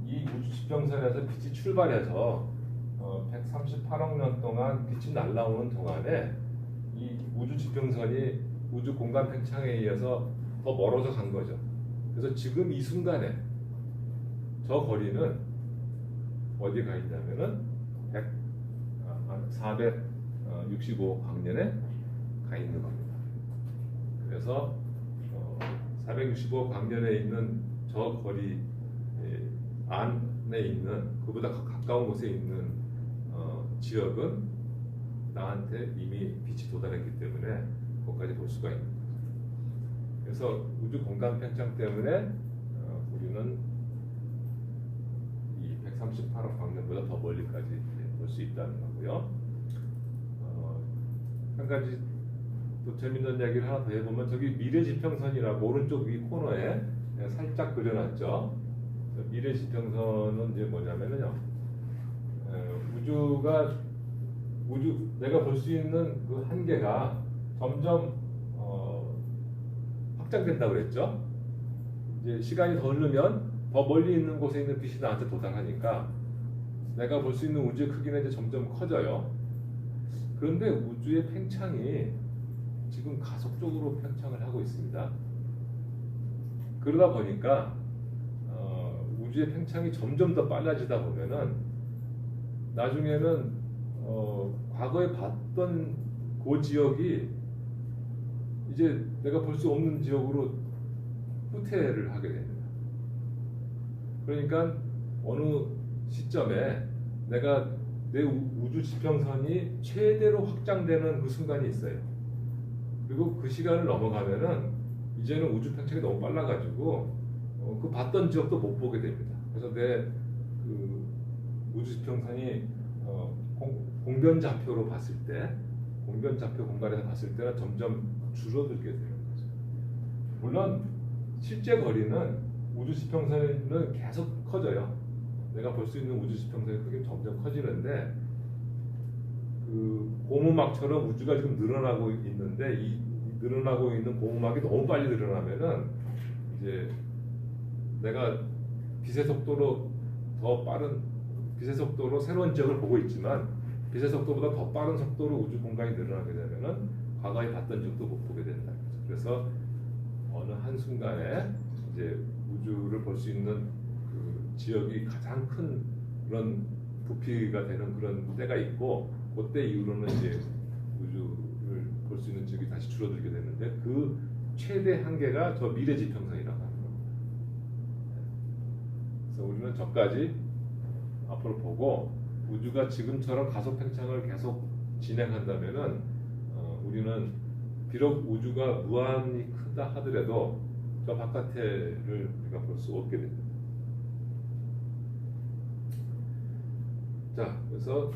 이 우주 지평선에서 빛이 출발해서 138억 년 동안 빛이 날아오는 동안에 이 우주 지평선이 우주 공간 팽창에 의해서 더 멀어져 간 거죠. 그래서 지금 이 순간에 저 거리는 어디에 가 있냐면은 465 광년에 가 있는 겁니다. 그래서 465 광년에 있는 저 거리 안에 있는, 그보다 가까운 곳에 있는 지역은 나한테 이미 빛이 도달했기 때문에 거기까지 볼 수가 있는 거죠. 그래서 우주 공간 팽창 때문에 우리는 이 138억 광년보다 더 멀리까지 볼 수 있다는 거고요. 한 가지 또 재밌는 이야기를 하나 더 해보면, 저기 미래지평선이라고 오른쪽 위 코너에 살짝 그려놨죠. 미래지평선은 이제 뭐냐면요, 내가 볼 수 있는 그 한계가 점점 확장된다고 그랬죠. 이제 시간이 더 흐르면 더 멀리 있는 곳에 있는 빛이 나한테 도달하니까 내가 볼 수 있는 우주의 크기는 이제 점점 커져요. 그런데 우주의 팽창이 지금 가속적으로 팽창을 하고 있습니다. 그러다 보니까 우주의 팽창이 점점 더 빨라지다 보면은 나중에는 과거에 봤던 그 지역이 이제 내가 볼 수 없는 지역으로 후퇴를 하게 됩니다. 그러니까 어느 시점에 내가 내 우주 지평선이 최대로 확장되는 그 순간이 있어요. 그리고 그 시간을 넘어가면은 이제는 우주 팽창이 너무 빨라가지고 그 봤던 지역도 못 보게 됩니다. 그래서 내 그 우주 지평선이 공변좌표로 봤을 때, 공변좌표 공간에서 봤을 때는 점점 줄어들게 되는 거죠. 물론 실제 거리는 우주 지평선은 계속 커져요. 내가 볼 수 있는 우주 지평선의 크기는 점점 커지는데, 그 고무막처럼 우주가 지금 늘어나고 있는데, 이 늘어나고 있는 고무막이 너무 빨리 늘어나면은 이제 내가 빛의 속도로 더 빠른, 빛의 속도로 새로운 지역을 보고 있지만 빛의 속도보다 더 빠른 속도로 우주 공간이 늘어나게 되면은 과거에 봤던 지역도 못 보게 된다. 그래서 어느 한 순간에 이제 우주를 볼 수 있는 그 그 지역이 가장 큰 그런 부피가 되는 그런 때가 있고, 그때 이후로는 이제 우주를 볼 수 있는 지역이 다시 줄어들게 되는데, 그 최대 한계가 저 미래 지평선이라고 하는 겁니다. 그래서 우리는 저까지 앞으로 보고, 우주가 지금처럼 가속 팽창을 계속 진행한다면은 우리는 비록 우주가 무한히 크다 하더라도 저 바깥에를 우리가 볼 수 없게 됩니다. 자, 그래서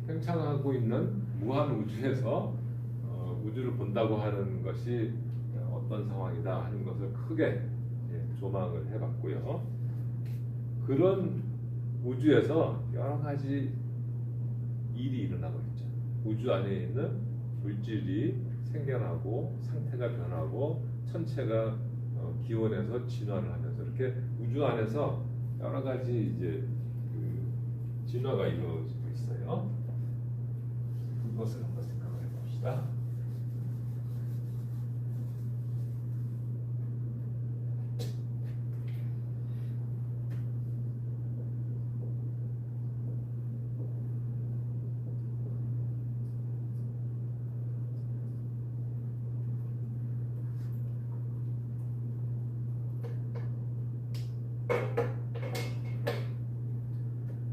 팽창하고 있는 무한 우주에서 우주를 본다고 하는 것이 어떤 상황이다 하는 것을 크게 조망을 해봤고요. 그런 우주에서 여러 가지 일이 일어나고 있죠. 우주 안에 있는 물질이 생겨나고 상태가 변하고 천체가 기원해서 진화를 하면서 이렇게 우주 안에서 여러 가지 이제 그 진화가 이루어지고 있어요. 그것을 한번 생각을 해봅시다.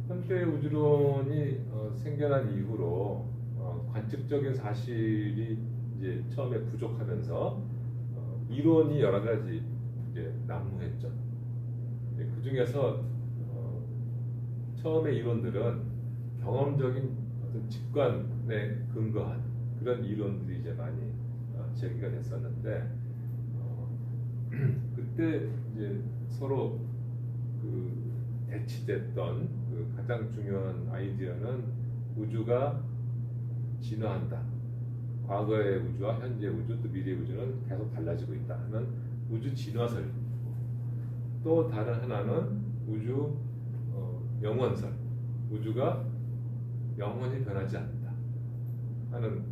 현대 우주론이 생겨난 이후로 관측적인 사실이 이제 처음에 부족하면서 이론이 여러 가지 이제 난무했죠. 그 중에서 처음에 이론들은 경험적인 어떤 직관에 근거한 그런 이론들이 이제 많이 제기가 됐었는데, 그때 이제 서로 그 대치됐던 그 가장 중요한 아이디어는 우주가 진화한다. 과거의 우주와 현재 우주 또 미래 우주는 계속 달라지고 있다 하는 우주 진화설. 또 다른 하나는 우주 영원설. 우주가 영원히 변하지 않는다 하는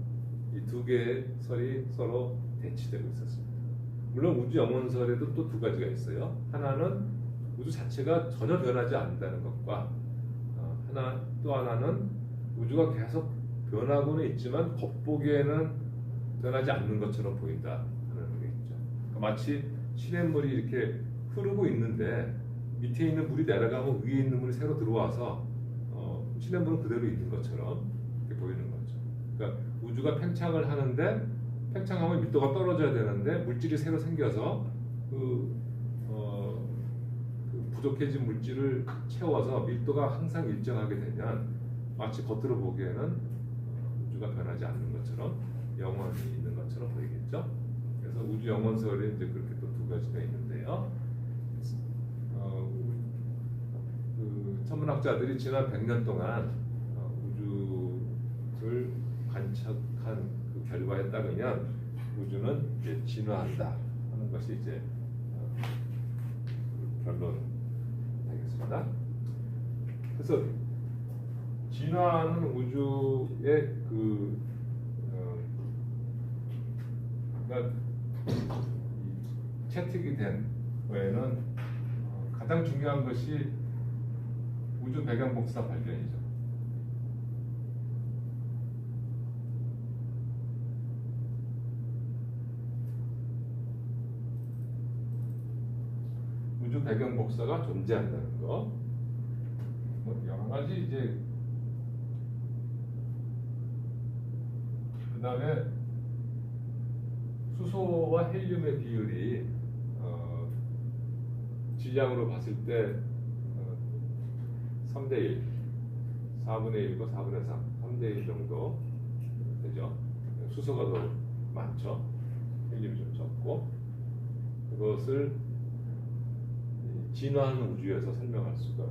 이 두 개의 설이 서로 대치되고 있었습니다. 물론 우주 영원설에도 또 두 가지가 있어요. 하나는 우주 자체가 전혀 변하지 않는다는 것과 또 하나는 우주가 계속 변하고는 있지만 겉보기에는 변하지 않는 것처럼 보인다 하는 게 있죠. 그러니까 마치 시냇물이 이렇게 흐르고 있는데 밑에 있는 물이 내려가면 위에 있는 물이 새로 들어와서 시냇물은 그대로 있는 것처럼 이렇게 보이는 거죠. 그러니까 우주가 팽창을 하는데 팽창하면 밀도가 떨어져야 되는데 물질이 새로 생겨서 그 부족해진 물질을 채워서 밀도가 항상 일정하게 되면 마치 겉으로 보기에는 우주가 변하지 않는 것처럼 영원히 있는 것처럼 보이겠죠. 그래서 우주 영원설에 이제 그렇게 또 두 가지가 있는데요. 그 천문학자들이 지난 100년 동안 우주를 관측한 그 결과에 따르면 우주는 이제 진화한다 하는 것이 이제 결론 되겠습니다. 그래서 진화하는 우주의 그러니까 채택이 된 거에는 가장 중요한 것이 우주 배경 복사 발견이죠. 우주 배경 복사가 존재한다는 거. 여러 가지 이제 그 다음에 수소와 헬륨의 비율이 질량으로 봤을 때 3대 1, 4분의 1과 4분의 3, 3대 1 정도 되죠. 수소가 더 많죠. 헬륨이 좀 적고. 그것을 진화하는 우주에서 설명할 수가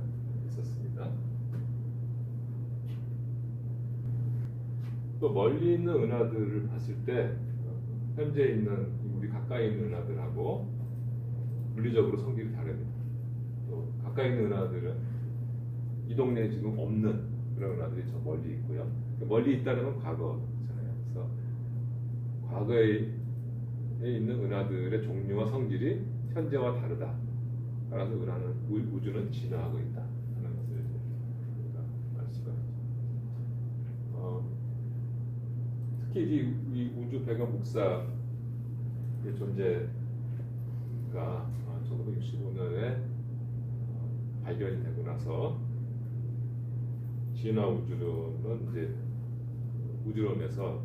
있었습니다. 또 멀리 있는 은하들을 봤을 때 현재 있는 우리 가까이 있는 은하들하고 물리적으로 성질이 다릅니다. 또 가까이 있는 은하들은 이 동네에 지금 없는 그런 은하들이 저 멀리 있고요. 멀리 있다는 건 과거잖아요. 그래서 과거에 있는 은하들의 종류와 성질이 현재와 다르다. 따라서 우주는 진화하고 있다 하는 것을 우리가 알 수가 있죠. 특히 이 우주 배경 복사의 존재가 1965년에 발견이 되고 나서 진화 우주론은 이제 우주론에서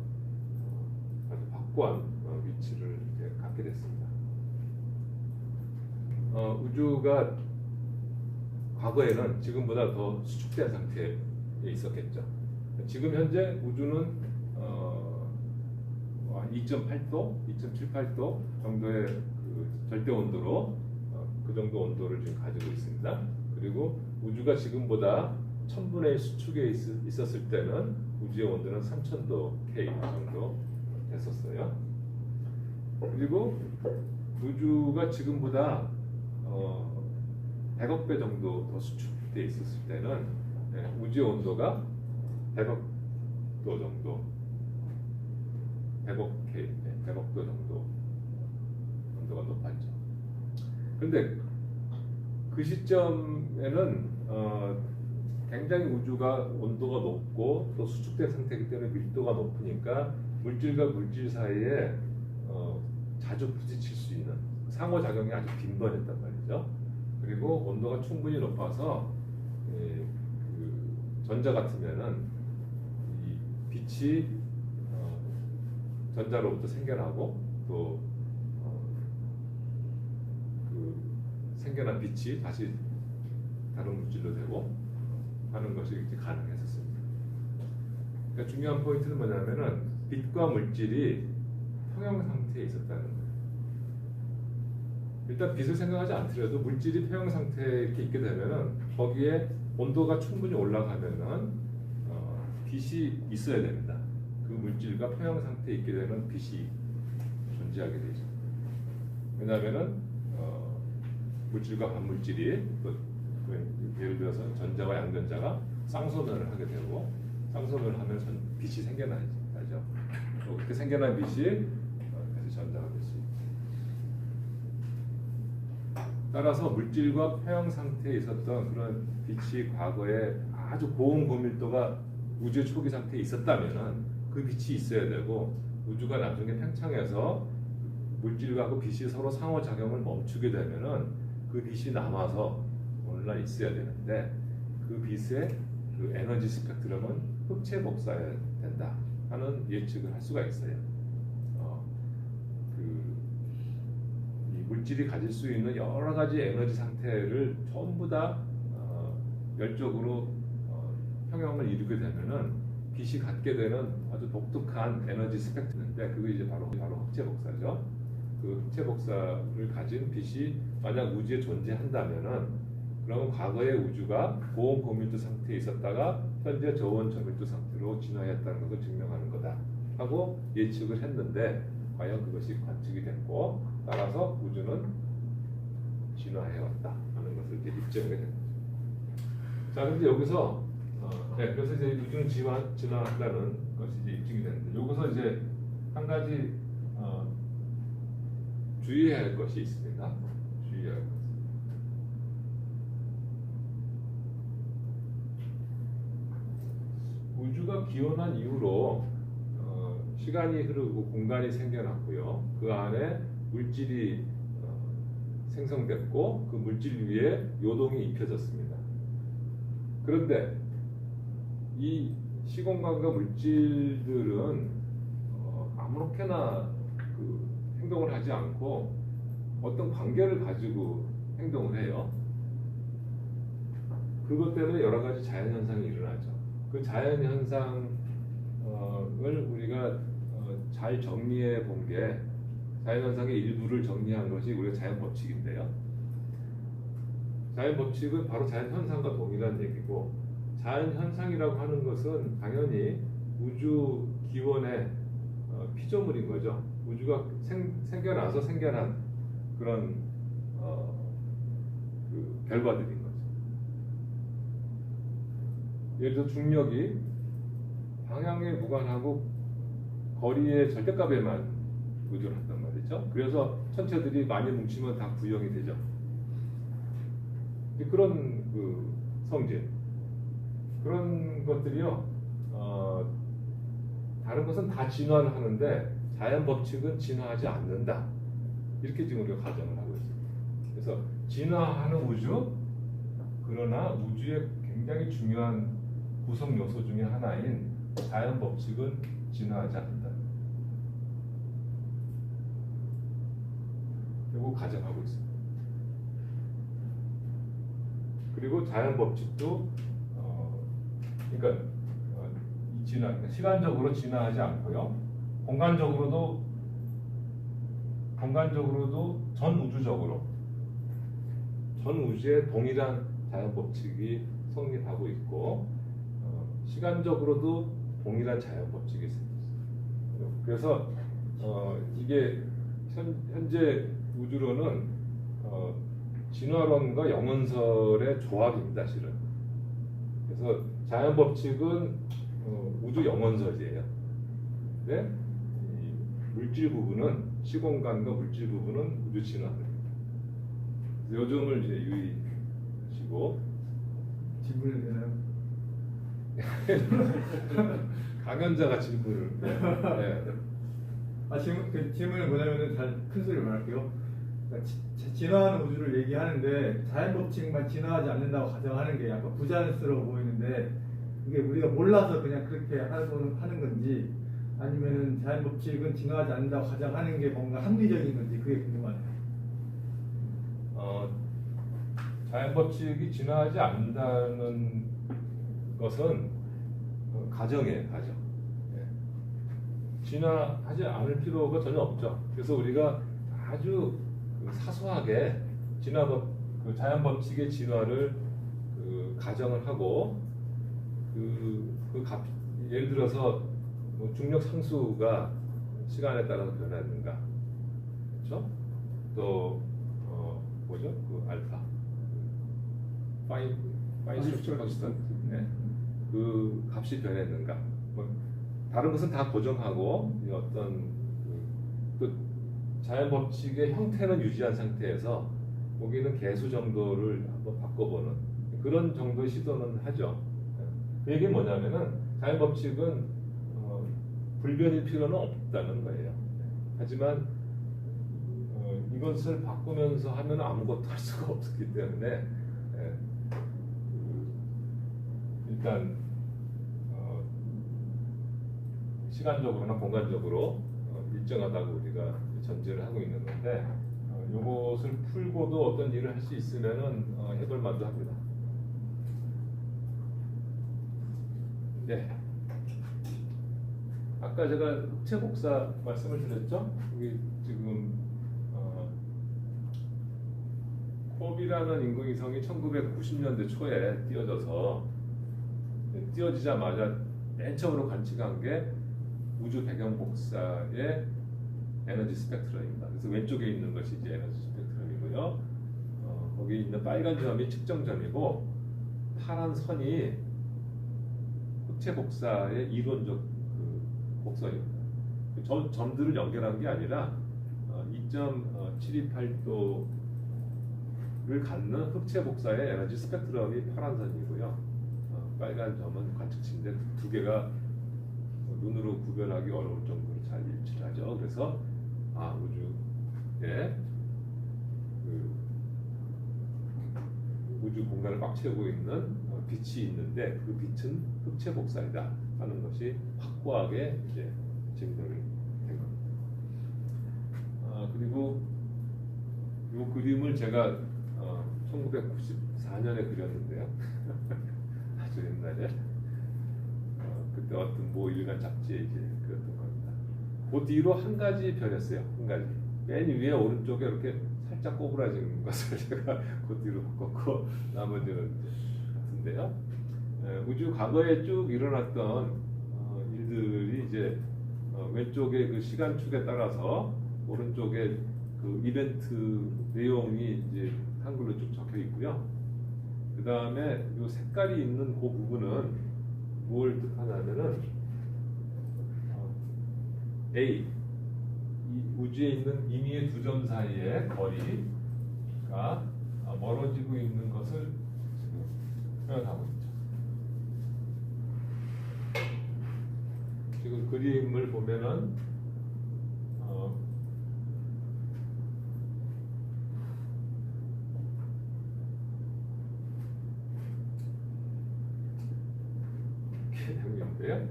아주 확고한 위치를 이제 갖게 됐습니다. 우주가 과거에는 지금보다 더 수축된 상태에 있었겠죠. 지금 현재 우주는 2.8도, 2.78도 정도의 그 절대 온도로 그 정도 온도를 지금 가지고 있습니다. 그리고 우주가 지금보다 1000분의 1 수축에 있었을 때는 우주의 온도는 3000도 K 정도 됐었어요. 그리고 우주가 지금보다 100억 배 정도 더 수축돼 있었을 때는 우주의 온도가 100억 도 정도, 100억 K, 100억 도 정도 온도가 높았죠. 근데 그 시점에는 굉장히 우주가 온도가 높고 또 수축된 상태이기 때문에 밀도가 높으니까 물질과 물질 사이에 자주 부딪힐 수 있는 상호작용이 아주 빈번했단 말이죠. 그리고 온도가 충분히 높아서 그 전자 같으면은 이 빛이 전자로부터 생겨나고 또 그 생겨난 빛이 다시 다른 물질로 되고 하는 것이 이렇게 가능했었습니다. 그러니까 중요한 포인트는 뭐냐면은 빛과 물질이 평형 상태에 있었다는 거예요. 일단 빛을 생각하지 않더라도 물질이 평형 상태에 이렇게 있게 되면은 거기에 온도가 충분히 올라가면은 빛이 있어야 됩니다. 그 물질과 평형 상태에 있게 되면 빛이 존재하게 되죠. 왜냐하면은 물질과 반물질이 또 예를 들어서 전자와 양전자가 쌍손을 하게 되고 쌍손을 하면 빛이 생겨나죠. 그렇게 생겨난 빛이 다시 전자가 될 수 있죠. 따라서 물질과 평형 상태에 있었던 그런 빛이 과거에 아주 고온 고밀도가 우주 초기 상태에 있었다면은 그 빛이 있어야 되고 우주가 나중에 팽창해서 물질과 그 빛이 서로 상호작용을 멈추게 되면은 그 빛이 남아서 오늘날 있어야 되는데 그 빛의 그 에너지 스펙트럼은 흑체 복사해야 된다 하는 예측을 할 수가 있어요. 이 물질이 가질 수 있는 여러 가지 에너지 상태를 전부 다 열적으로 평형을 이루게 되면은 빛이 갖게 되는 아주 독특한 에너지 스펙트럼인데 그게 이제 바로 흑체 복사죠. 그 흑체 복사를 가진 빛이 만약 우주에 존재한다면은 그러면 과거의 우주가 고온 고밀도 상태에 있었다가 현재 저온 저밀도 상태로 진화했다는 것을 증명하는 거다 하고 예측을 했는데 과연 그것이 관측이 됐고 따라서 우주는 진화해왔다 하는 것을 이제 입증을 된 거죠. 자, 근데 여기서 그래서 이제 우주는 진화한다는 것이 이제 입증이 되는데 여기서 이제 한 가지 주의해야 할 것이 있습니다. 주의해야 할 것. 우주가 기원한 이후로 시간이 흐르고 공간이 생겨났고요. 그 안에 물질이 생성됐고 그 물질 위에 요동이 입혀졌습니다. 그런데 이 시공간과 물질들은 아무렇게나 그 행동을 하지 않고 어떤 관계를 가지고 행동을 해요. 그것 때문에 여러 가지 자연현상이 일어나죠. 그 자연현상을 우리가 잘 정리해 본 게 자연현상의 일부를 정리한 것이 우리가 자연법칙인데요. 자연법칙은 바로 자연현상과 동일한 얘기고 자연현상이라고 하는 것은 당연히 우주 기원의 피조물인 거죠. 우주가 생겨나서 생겨난 그런 그 결과들인 거죠. 예를 들어 중력이 방향에 무관하고 거리의 절대값에만 의존한단 말이에요. 그렇죠? 그래서 천체들이 많이 뭉치면 다 구형이 되죠. 그런 그 성질, 그런 것들이요. 다른 것은 다 진화를 하는데 자연 법칙은 진화하지 않는다. 이렇게 지금 우리가 가정을 하고 있습니다. 그래서 진화하는 우주, 그러나 우주의 굉장히 중요한 구성 요소 중에 하나인 자연 법칙은 진화하지 않는다. 이거 가정하고 있습니다. 그리고 자연 법칙도 그러니까 시간적으로 진화하지 않고요. 공간적으로도 전 우주에 동일한 자연 법칙이 성립하고 있고 시간적으로도 동일한 자연 법칙이 있습니다. 그래서 이게 현재 우주론은 진화론과 영원설의 조합입니다, 실은. 그래서 자연 법칙은 우주 영원설이에요. 근데 이 물질 부분은 시공간과 물질 부분은 우주 진화입니다. 이 점을 이제 유의하시고 질문이 되나요? 강연자가 질문을. 네. 질문이 뭐냐면은 잘 큰 소리로 말할게요. 그러니까 진화하는 우주를 얘기하는데 자연 법칙만 진화하지 않는다고 가정하는 게 약간 부자연스러워 보이는데 이게 우리가 몰라서 그냥 그렇게 하는 건지 아니면은 자연 법칙은 진화하지 않는다고 가정하는 게 뭔가 합리적인 건지 그게 궁금하네요. 자연 법칙이 진화하지 않는다는 것은 가정이에요, 가정. 예. 진화하지 않을 필요가 전혀 없죠. 그래서 우리가 아주 사소하게 자연 법칙의 진화를 가정을 하고 예를 들어서 중력 상수가 시간에 따라서 변하는가, 그렇죠? 또 뭐죠? 알파, 파이스트럭처 컨스턴트, 네. 그 값이 변했는가? 다른 것은 다 고정하고 어떤 그 자연 법칙의 형태는 유지한 상태에서 거기는 개수 정도를 한번 바꿔보는 그런 정도의 시도는 하죠. 그 얘기는 뭐냐면은 자연 법칙은 불변일 필요는 없다는 거예요. 하지만 이것을 바꾸면서 하면 아무것도 할 수가 없기 때문에 일단 시간적으로나 공간적으로 일정하다고 우리가 전제를 하고 있는 건데 이것을 풀고도 어떤 일을 할 수 있으면은 해볼 만도 합니다. 네. 아까 제가 흑체 복사 말씀을 드렸죠? 여기 지금 콥이라는 인공위성이 1990년대 초에 띄어지자마자 맨 처음으로 관측한 게 우주 배경 복사의 에너지 스펙트럼입니다. 그래서 왼쪽에 있는 것이 이제 에너지 스펙트럼이고요. 거기 있는 빨간 점이 측정점이고 파란 선이 흑체 복사의 이론적 곡선입니다. 점들을 연결한 게 아니라 2.728도를 갖는 흑체 복사의 에너지 스펙트럼이 파란 선이고요. 빨간 점은 관측치인데 두 개가 눈으로 구별하기 어려울 정도로 잘 일치를 하죠. 그래서 우주에 우주 공간을 꽉 채우고 있는 빛이 있는데 그 빛은 흑체 복사이다 하는 것이 확고하게 이제 증명이 된 겁니다. 그리고 이 그림을 제가 1994년에 그렸는데요. 아주 옛날에 그때 어떤 모 일간 잡지에 이제 그렸던 겁니다. 그 뒤로 한 가지 변했어요. 한 가지. 맨 위에 오른쪽에 이렇게 살짝 꼬부라진 것을 제가 그 뒤로 바꿨고 나머지는 같은데요. 우주 과거에 쭉 일어났던 일들이 이제 왼쪽에 그 시간축에 따라서 오른쪽에 그 이벤트 내용이 이제 한글로 쭉 적혀 있고요. 그 다음에 이 색깔이 있는 그 부분은 뭘 뜻하냐면은 우주에 있는 임의의 두 점 사이의 거리가 멀어지고 있는 것을 지금 표현하고 있죠. 지금 그림을 보면은 이렇게 되고 있는데요.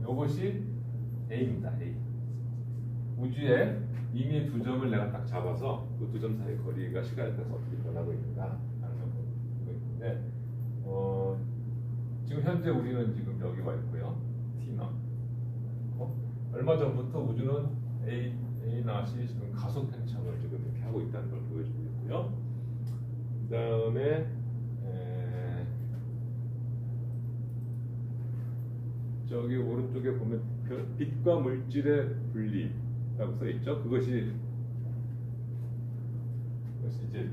이것이 A입니다. A. 우주에 이미 두 점을 내가 딱 잡아서 그 두 점 사이 거리가 시간에 따라서 어떻게 변하고 있는가 하는 걸 보고 있는데, 지금 현재 우리는 지금 여기 와 있고요. T는 얼마 전부터 우주는 A-낫이 지금 가속 팽창을 지금 이렇게 하고 있다는 걸 보여주고 있고요. 그 다음에 저기 오른쪽에 보면 빛과 물질의 분리라고 써 있죠. 그것이 이제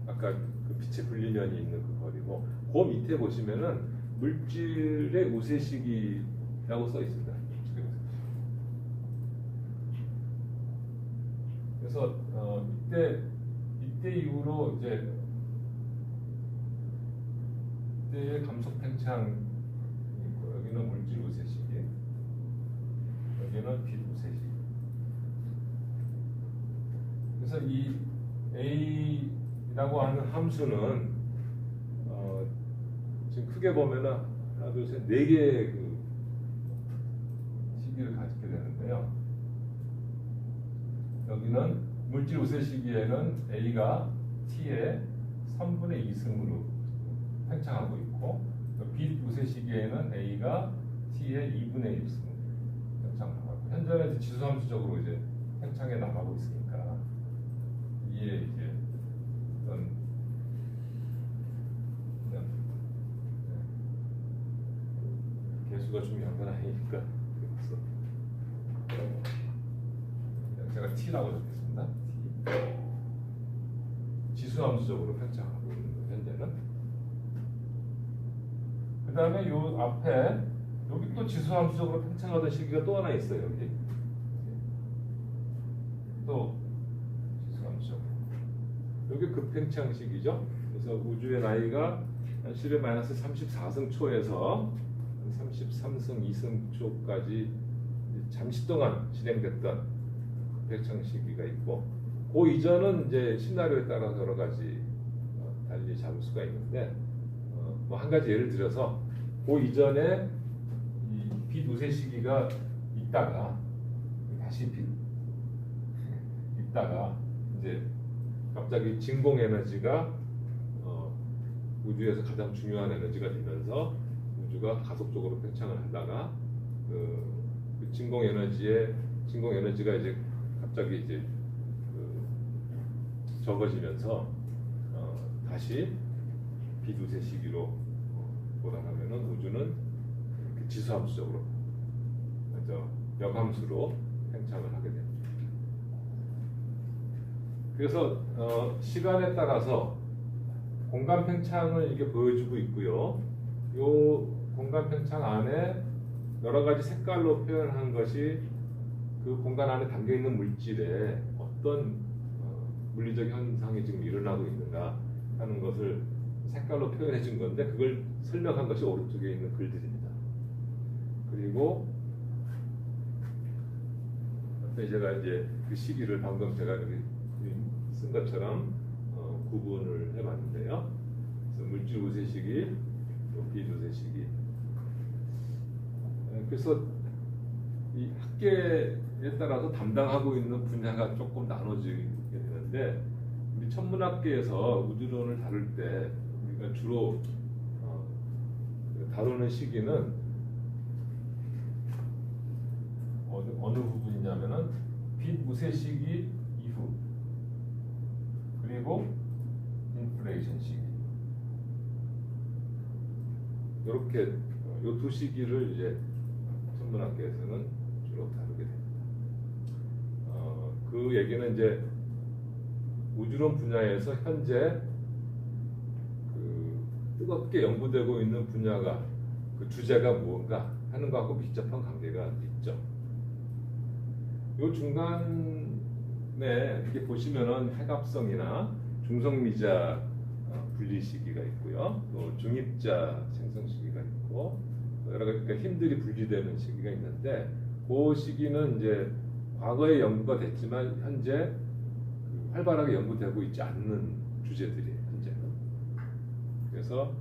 아까 그 빛의 분리면이 있는 그 거리고, 그 밑에 보시면은 물질의 우세 시기라고 써 있습니다. 그래서 이때 이후로 이제 이때의 감속 팽창이 있고, 여기는 물질 우세 시기, 여기는 빛 우세 시기. 그래서 이 A라고 하는 함수는 지금 크게 보면은 하나, 둘, 셋, 네 개의 그 시기를 가지게 되는데요. 여기는 물질 우세 시기에는 A가 T의 3분의 2승으로 팽창하고 있고, 빛 우세 시기에는 A가 T의 2분의 1승 팽창하고, 현재는 지수함수적으로 이제 팽창해 나가고 있으니까 이게 이제 어떤 그냥 개수가 중요한 건 아니니까. 그래서 제가 T라고 적겠습니다. T. 지수함수적으로 팽창하고 있는 현재는. 그 다음에 요 앞에 여기 또 지수함수적으로 팽창하던 시기가 또 하나 있어요. 여기 또 지수함수적으로. 여기 급팽창 시기죠. 그래서 우주의 나이가 10의 마이너스 34승 초에서 33승 2승 초까지 잠시 동안 진행됐던 급팽창 시기가 있고, 그 이전은 이제 시나리오에 따라서 여러 가지 달리 잡을 수가 있는데, 뭐 한 가지 예를 들어서 그 이전에 이 빛 우세 시기가 있다가 다시 빛 있다가 이제 갑자기 진공 에너지가 우주에서 가장 중요한 에너지가 되면서 우주가 가속적으로 팽창을 하다가 그 진공 에너지가 이제 갑자기 이제 적어지면서 다시 빛 우세 시기로 돌아가면은 우주는 이렇게 지수함수적으로, 그래서 역함수로 팽창을 하게 됩니다. 그래서 시간에 따라서 공간 팽창을 이게 보여주고 있고요. 이 공간 팽창 안에 여러 가지 색깔로 표현한 것이 그 공간 안에 담겨 있는 물질에 어떤 물리적 현상이 지금 일어나고 있는가 하는 것을 색깔로 표현해 준 건데, 그걸 설명한 것이 오른쪽에 있는 글들입니다. 그리고 제가 이제 그 시기를 방금 제가 쓴 것처럼 구분을 해봤는데요. 그래서 물질 우세 시기, 또 빛 우세 시기. 그래서 이 학계에 따라서 담당하고 있는 분야가 조금 나눠지게 되는데, 우리 천문학계에서 우주론을 다룰 때 우리가 주로 다루는 시기는 어느 부분이냐면은 빛 우세 시기 이후, 그리고 인플레이션 시기, 이렇게 이 두 시기를 이제 천문학계에서는 주로 다루게 됩니다. 그 얘기는 이제 우주론 분야에서 현재 그 뜨겁게 연구되고 있는 분야가, 그 주제가 무언가 하는 것하고 밀접한 관계가 있죠. 요 중간에 이렇게 보시면은 해갑성이나 중성미자 분리 시기가 있고요. 또 중입자 생성 시기가 있고 또 여러 가지 그러니까 힘들이 분리되는 시기가 있는데 그 시기는 이제 과거에 연구가 됐지만 현재 활발하게 연구되고 있지 않는 주제들이에요. 현재는. 그래서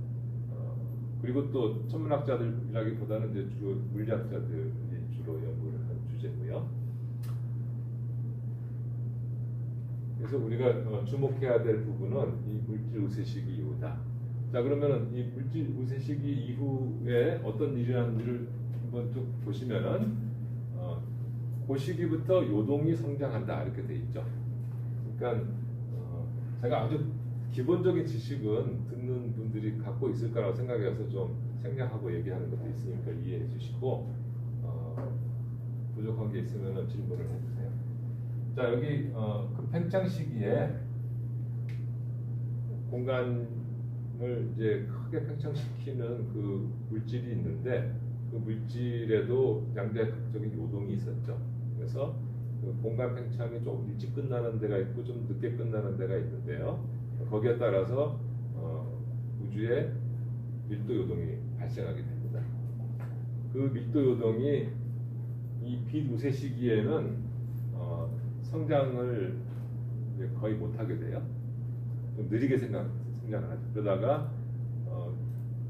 그리고 또 천문학자들이라기보다는 이제 주로 물리학자들이 주로 연구를 하는 주제고요. 그래서 우리가 주목해야 될 부분은 이 물질 우세 시기 이후다. 자, 그러면은 이 물질 우세 시기 이후에 어떤 일이 하는지를 한번 쭉 보시면은 그 시기부터 요동이 성장한다 이렇게 돼 있죠. 그러니까 제가 아주 기본적인 지식은 듣는 분들이 갖고 있을 거라고 생각해서 좀 생략하고 얘기하는 것도 있으니까 이해해 주시고 부족한 게 있으면 질문을 해주세요. 자, 여기 그 팽창 시기에 공간을 이제 크게 팽창시키는 그 물질이 있는데 그 물질에도 양자역학적인 요동이 있었죠. 그래서 그 공간 팽창이 좀 일찍 끝나는 데가 있고 좀 늦게 끝나는 데가 있는데요. 거기에 따라서 우주에 밀도 요동이 발생하게 됩니다. 그 밀도 요동이 이 빛 우세 시기에는 성장을 이제 거의 못하게 돼요. 좀 느리게 성장을 하죠. 그러다가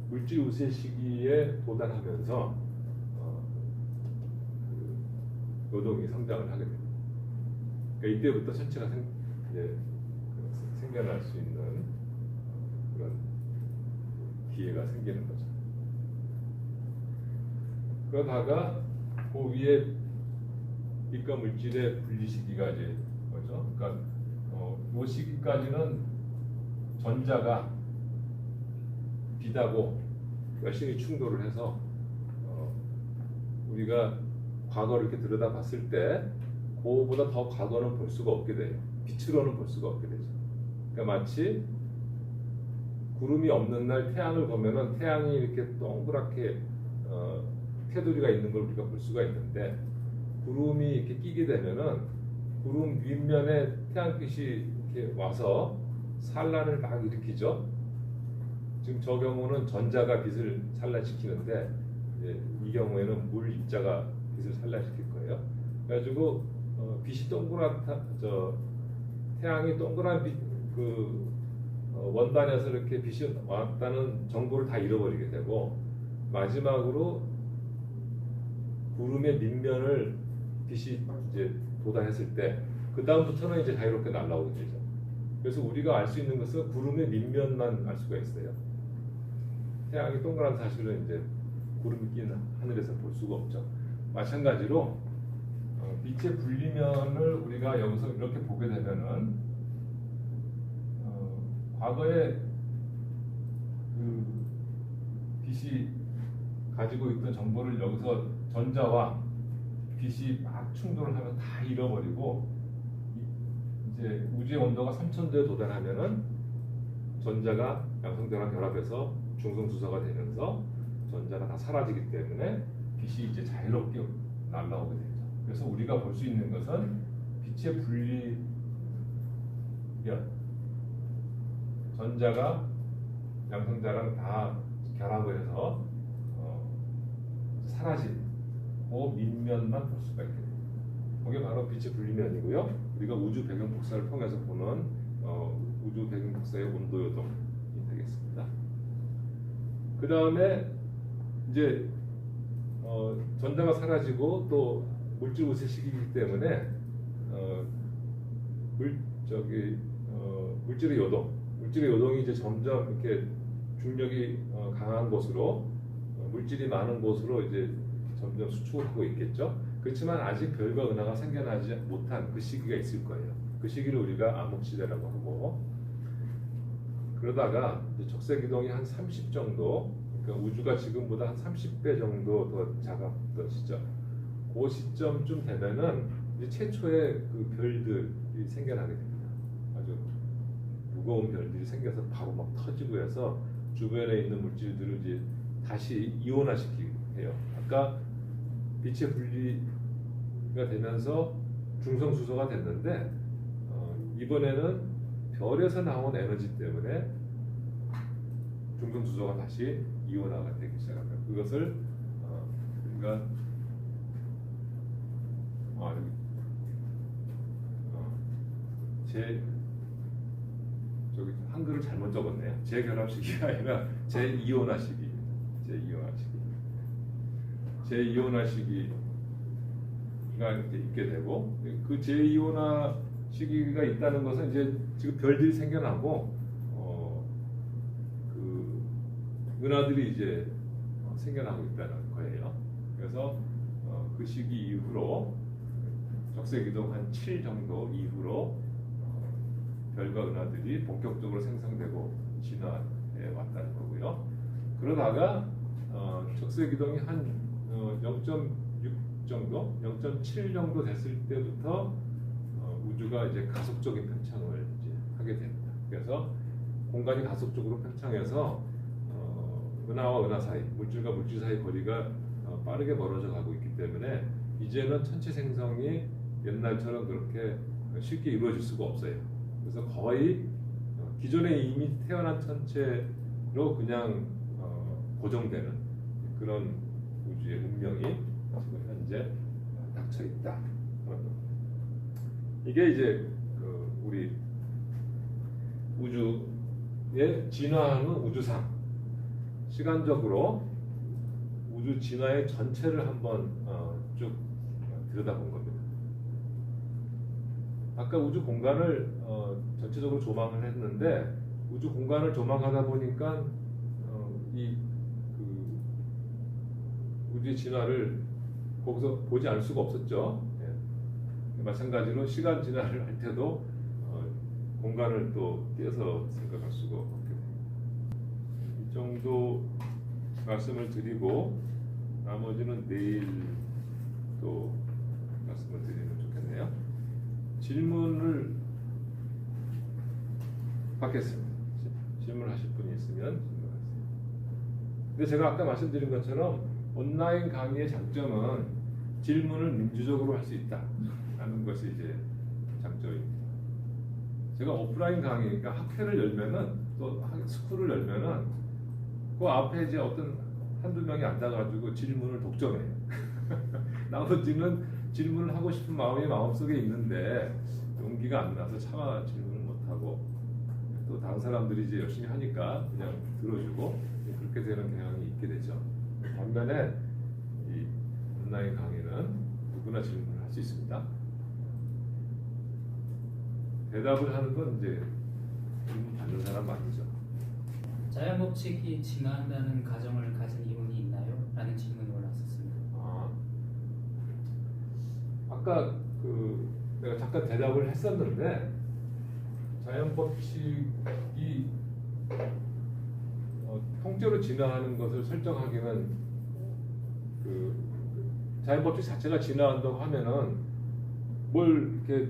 물질 우세 시기에 도달하면서 그 요동이 성장을 하게 됩니다. 그러니까 이때부터 천체가 이제 생겨날 수 있는 그런 기회가 생기는 거죠. 그러다가 그 위에 빛과 물질의 분리 시기가 이제 뭐죠? 그러니까 이 시기까지는 전자가 빛하고 열심히 충돌을 해서 우리가 과거를 이렇게 들여다봤을 때 그거보다 더 과거는 볼 수가 없게 돼요. 빛으로는 볼 수가 없게 되죠. 그러니까 마치 구름이 없는 날 태양을 보면은 태양이 이렇게 동그랗게 테두리가 있는 걸 우리가 볼 수가 있는데 구름이 이렇게 끼게 되면은 구름 윗면에 태양빛이 이렇게 와서 산란을 막 일으키죠. 지금 저 경우는 전자가 빛을 산란시키는데 이 경우에는 물 입자가 빛을 산란시킬 거예요. 그래가지고 빛이 태양이 동그란 빛 원단에서 이렇게 빛이 왔다는 정보를 다 잃어버리게 되고 마지막으로 구름의 밑면을 빛이 이제 도달했을 때 그 다음부터는 이제 자유롭게 날아오게 되죠. 그래서 우리가 알 수 있는 것은 구름의 밑면만 알 수가 있어요. 태양이 동그란 사실은 이제 구름이 낀 하늘에서 볼 수가 없죠. 마찬가지로 빛의 분리면을 우리가 여기서 이렇게 보게 되면은 과거에 그 빛이 가지고 있던 정보를 여기서 전자와 빛이 막 충돌을 하면 다 잃어버리고 이제 우주의 온도가 3000도에 도달하면은 전자가 양성대랑 결합해서 중성수소가 되면서 전자가 다 사라지기 때문에 빛이 이제 자유롭게 날아오게 되죠. 그래서 우리가 볼 수 있는 것은 빛의 분리면 전자가 양성자랑 다 결합을 해서 사라진 그 밑면만 볼 수가 있게 됩니다. 그게 바로 빛의 분리면이고요. 우리가 우주 배경 복사를 통해서 보는 우주 배경 복사의 온도 요동이 되겠습니다. 그 다음에 이제 전자가 사라지고 또 물질 우세 시기이기 때문에 물질의 요동이 이제 점점 이렇게 중력이 강한 곳으로 물질이 많은 곳으로 이제 점점 수축을 하고 있겠죠. 그렇지만 아직 별과 은하가 생겨나지 못한 그 시기가 있을 거예요. 그 시기를 우리가 암흑시대라고 하고 그러다가 이제 적색 이동이 한 30 정도, 그러니까 우주가 지금보다 한 30배 정도 더 작았던 시점. 그 시점쯤 되면은 이제 최초의 그 별들이 생겨나게 됩니다. 아주 무거운 별들이 생겨서 바로 막 터지고 해서 주변에 있는 물질들을 이제 다시 이온화시키게 해요. 아까 빛의 분리가 되면서 중성수소가 됐는데 이번에는 별에서 나온 에너지 때문에 중성수소가 다시 이온화가 되기 시작합니다. 그것을 우리가 저기 한글을 잘못 적었네요. 재결합식이 아니라 재이온화식입니다. 재이온화식이가 이렇게 있게 되고, 그 재이온화 시기가 있다는 것은 이제 지금 별들이 생겨나고 그 은하들이 이제 생겨나고 있다는 거예요. 그래서 그 시기 이후로 적색이동 한 7 정도 이후로 별과 은하들이 본격적으로 생성되고 진화해 왔다는 거고요. 그러다가 적색이동이 한 0.6 정도, 0.7 정도 됐을 때부터 우주가 이제 가속적인 팽창을 이제 하게 됩니다. 그래서 공간이 가속적으로 팽창해서 은하와 은하 사이, 물질과 물질 사이 거리가 빠르게 멀어져 가고 있기 때문에 이제는 천체 생성이 옛날처럼 그렇게 쉽게 이루어질 수가 없어요. 그래서 거의 기존에 이미 태어난 천체로 그냥 고정되는 그런 우주의 운명이 지금 현재 닥쳐 있다. 이게 이제 우리 우주의 진화하는 우주상, 시간적으로 우주 진화의 전체를 한번 쭉 들여다본 겁니다. 아까 우주 공간을 전체적으로 조망을 했는데, 우주 공간을 조망하다 보니까 우주의 진화를 거기서 보지 않을 수가 없었죠. 예. 마찬가지로 시간 진화를 할 때도 공간을 또 떼어서 생각할 수가 없게 됩니다. 이 정도 말씀을 드리고 나머지는 내일 또 말씀을 드리면 좋겠네요. 질문을 받겠습니다. 질문하실 분이 있으면 질문하세요. 근데 제가 아까 말씀드린 것처럼 온라인 강의의 장점은 질문을 민주적으로 할 수 있다라는 것이 이제 장점입니다. 제가 오프라인 강의, 그러니까 학회를 열면은, 또 스쿨을 열면은 그 앞에 이제 어떤 한두 명이 앉아가지고 질문을 독점해요. 나머지는 질문을 하고 싶은 마음이 마음속에 있는데 용기가 안 나서 차마 질문을 못하고, 또 다른 사람들이 이제 열심히 하니까 그냥 들어주고 그렇게 되는 경향이 있게 되죠. 반면에 이 온라인 강의는 누구나 질문을 할 수 있습니다. 대답을 하는 건 이제 질문 받는 사람만이죠. 자연 법칙이 진화한다는 가정을 가진 이론이 있나요? 라는 질문이 올라왔었습니다. 아까 내가 잠깐 대답을 했었는데, 자연 법칙이 통째로 진화하는 것을 설정하기는 자연 법칙 자체가 진화한다고 하면은 뭘 이렇게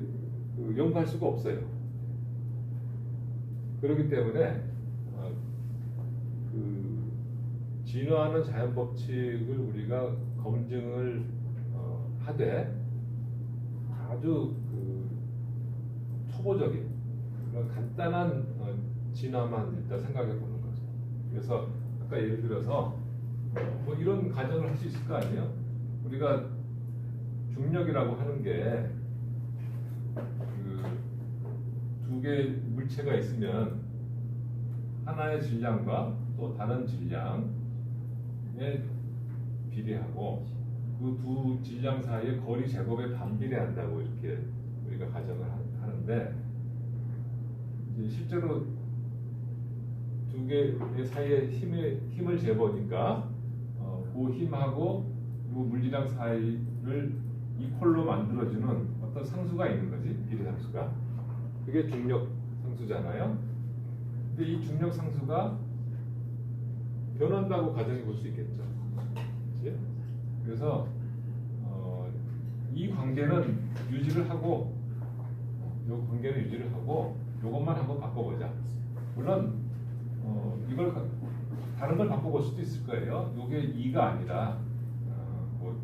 연구할 수가 없어요. 그렇기 때문에 진화하는 자연 법칙을 우리가 검증을 하되 아주 초보적인 그런 간단한 진화만 일단 생각해 보는 거죠. 그래서 아까 예를 들어서 뭐 이런 가정을 할 수 있을 거 아니에요? 우리가 중력이라고 하는 게 두 개의 물체가 있으면 하나의 질량과 또 다른 질량에 비례하고 그 두 질량 사이의 거리 제곱에 반비례한다고 이렇게 우리가 가정을 하는데, 이제 실제로 두 개 사이의 힘을 재보니까 그 힘하고 그 물질량 사이를 이퀄로 만들어주는 어떤 상수가 있는 거지, 비례 상수가. 그게 중력 상수잖아요. 근데 이 중력 상수가 변한다고 가정해 볼 수 있겠죠. 그치? 그래서 이 관계는 유지를 하고, 요 관계는 유지를 하고, 요것만 한번 바꿔보자. 물론 이걸 다른 걸 바꿔볼 수도 있을 거예요. 요게 2가 아니라 뭐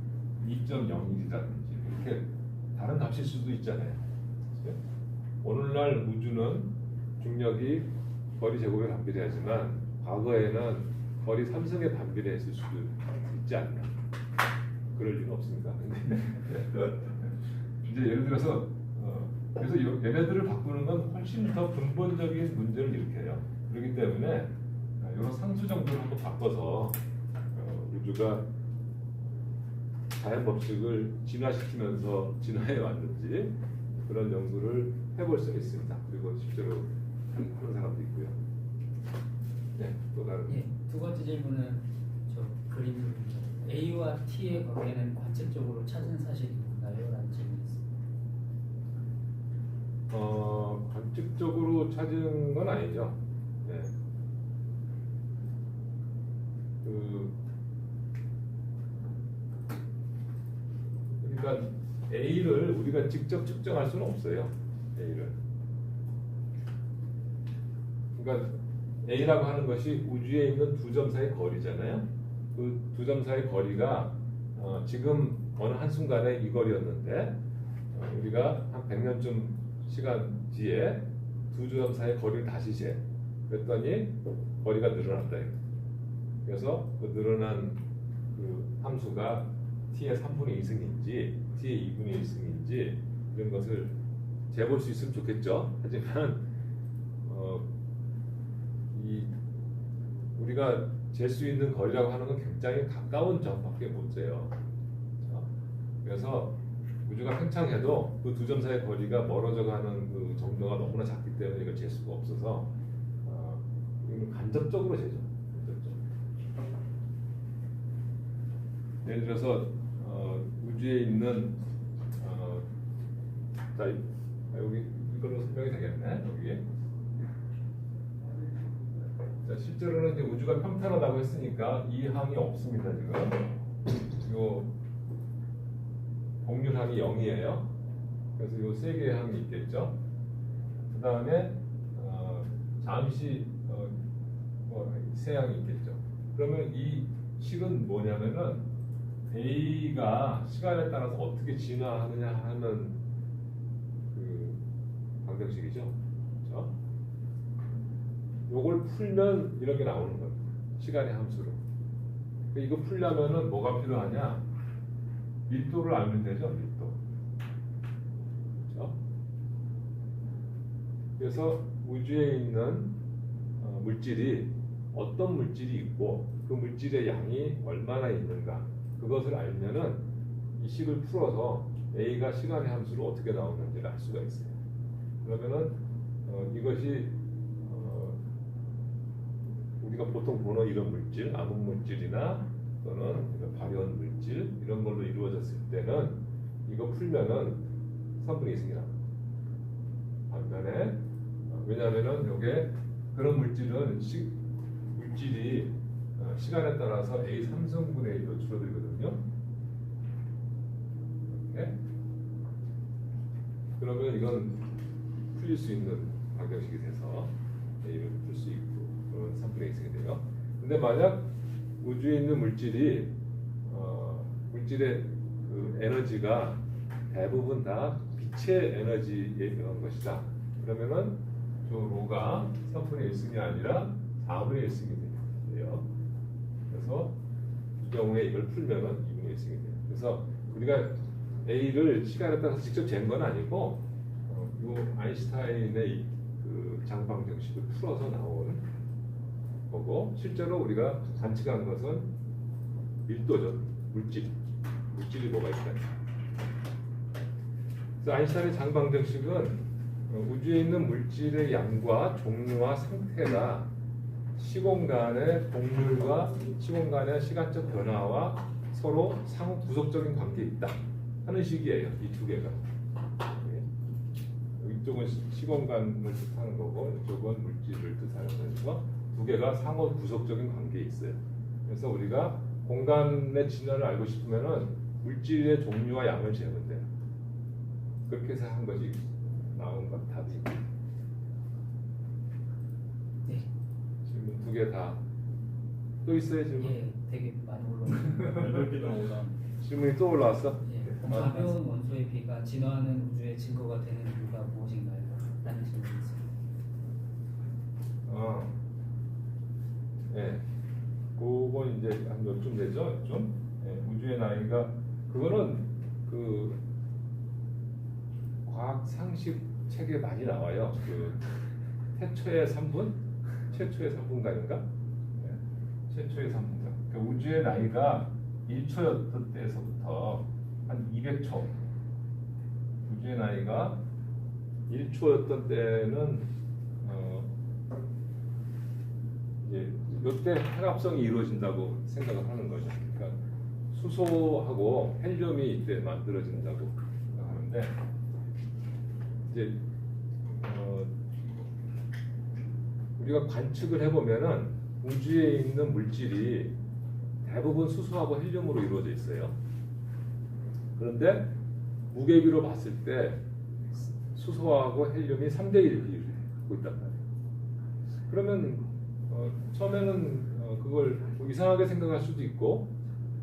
2.01이라든지 이렇게 다른 값일 수도 있잖아요. 그죠? 오늘날 우주는 중력이 거리 제곱에 반비례하지만 과거에는 거리 3승에 반비례했을 수도 있지 않나. 그럴 리는 없습니다. 근데 이제 예를 들어서 그래서 얘네들을 바꾸는 건 훨씬 더 근본적인 문제를 일으켜요. 그렇기 때문에 이런 상수 정도를 한번 바꿔서 우주가 자연 법칙을 진화시키면서 진화해 왔는지 그런 연구를 해볼 수가 있습니다. 그리고 실제로 하는 사람도 있고요. 네, 또 다른. 예, 두 번째 질문은 저 그림 A와 T의 관계는 관측적으로 찾은 사실이 있나요? 라는 질문이 있습니다. 관측적으로 찾은 건 아니죠. 네. 그러니까 A를 우리가 직접 측정할 수는 없어요. A를. 그러니까 A라고 하는 것이 우주에 있는 두 점 사이의 거리잖아요. 그 두 점 사이의 거리가 지금 어느 한순간에 이 거리였는데 우리가 한 100년쯤 시간 뒤에 두 점 사이의 거리를 다시 재. 그랬더니 거리가 늘어났다. 그래서 그 늘어난 그 함수가 t의 3분의 2승인지 t의 2분의 1승인지 이런 것을 재볼 수 있으면 좋겠죠. 하지만 우리가 잴 수 있는 거리라고 하는 건 굉장히 가까운 점밖에 못 재요. 그래서 우주가 팽창해도 그 두 점 사이의 거리가 멀어져 가는 그 정도가 너무나 작기 때문에 이걸 잴 수가 없어서 이건 간접적으로 재죠. 간접적으로. 예를 들어서 우주에 있는 자 여기 이걸로 설명이 되겠네. 여기 자, 실제로는 이제 우주가 평탄하다고 했으니까 이 항이 없습니다. 지금 요 공률항이 0이에요. 그래서 요 세 개의 항이 있겠죠. 그 다음에 잠시 세 항이 있겠죠. 그러면 이 식은 뭐냐면은 A가 시간에 따라서 어떻게 진화하느냐 하는 그 방정식이죠. 그렇죠? 요걸 풀면 이런 게 나오는 거예요. 시간의 함수로. 이거 풀려면은 뭐가 필요하냐? 밀도를 알면 되죠. 밀도. 그렇죠? 그래서 우주에 있는 물질이 어떤 물질이 있고 그 물질의 양이 얼마나 있는가 그것을 알면은 이 식을 풀어서 A가 시간의 함수로 어떻게 나오는지를 알 수가 있어요. 그러면은 이것이 우리가 보통 보는 이런 물질, 암흑 물질이나 또는 발현 물질 이런 걸로 이루어졌을 때는 이거 풀면은 3분의 2승이 나옵니다. 반면에 왜냐하면은 이게 그런 물질은 물질이 시간에 따라서 A 3승분의 1로 줄어들거든요. 이렇게. 그러면 이건 풀릴 수 있는 방정식이 돼서 A를 풀 수 있고 그런 3분의 2승이 돼요. 근데 만약 우주에 있는 물질이 물질의 그 에너지가 대부분 다 빛의 에너지에 의한 것이다. 그러면은 저 로가 3분의 1승이 아니라 4분의 1승이 돼요. 그래서 이 경우에 이걸 풀면은 2분의 1승이 돼요. 그래서 우리가 A를 시간에 따라서 직접 잰 건 아니고 이 아인슈타인의 그 장방정식을 풀어서 나온 거고 실제로 우리가 관측한 것은 밀도죠. 물질이 뭐가 있다. 그래서 아인슈타인의 장방정식은 우주에 있는 물질의 양과 종류와 상태가 시공간의 동률과 시공간의 시간적 변화와 서로 상호 구속적인 관계에 있다 하는 식이에요. 이 두 개가. 이쪽은 시공간을 뜻하는 거고 이쪽은 물질을 뜻하는 거고 두 개가 상호 구속적인 관계에 있어요. 그래서 우리가 공간의 진화를 알고 싶으면은 물질의 종류와 양을 재면 돼요. 그렇게 해서 한 것이 나온 것 답이. 네. 질문 두 개 다. 또 있어요 질문? 예, 되게 많이 올라오네요. 넓기도 올라. 질문이 또 올라왔어? 예. 가벼운 원소의 비가 진화하는 우주의 증거가 되는 이유가 무엇인가요? 라는 질문이 있습니다. 네. 그건 이제 한 요쯤 되죠, 좀. 네, 우주의 나이가 그거는 그 과학 상식 책에 많이 나와요. 그 태초의 3분, 최초의 3분간인가? 네. 최초의 3분간. 그러니까 우주의 나이가 1초였던 때에서부터 한 200초. 우주의 나이가 1초였던 때는 이제 이때 핵합성이 이루어진다고 생각을 하는 거죠. 그러니까 수소하고 헬륨이 이때 만들어진다고 하는데 이제 우리가 관측을 해보면은 우주에 있는 물질이 대부분 수소하고 헬륨으로 이루어져 있어요. 그런데 무게비로 봤을 때 수소하고 헬륨이 3대1 비율을 갖고 있단 말이에요. 그러면 처음에는 그걸 뭐 이상하게 생각할 수도 있고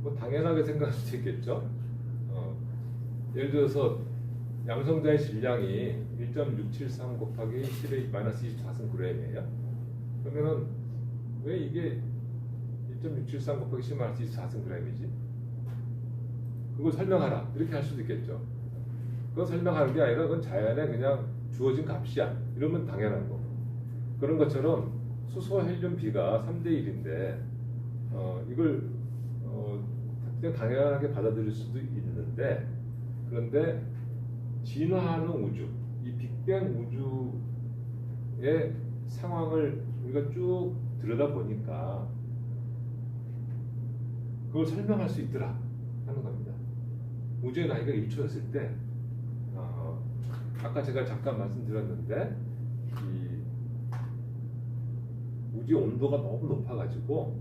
뭐 당연하게 생각할 수도 있겠죠. 예를 들어서 양성자의 질량이 1.673 곱하기 10의 마이너스 24승 g이에요. 그러면은 왜 이게 1.673 곱하기 10 마이너스 24승 g이지? 그걸 설명하라 이렇게 할 수도 있겠죠. 그건 설명하는 게 아니라 그건 자연에 그냥 주어진 값이야 이러면 당연한 거고, 그런 것처럼 수소 헬륨 비가 3대1인데 이걸 그냥 당연하게 받아들일 수도 있는데, 그런데 진화하는 우주, 이 빅뱅 우주의 상황을 우리가 쭉 들여다보니까 그걸 설명할 수 있더라 하는 겁니다. 우주의 나이가 1초였을 때 아까 제가 잠깐 말씀드렸는데 이 우주의 온도가 너무 높아가지고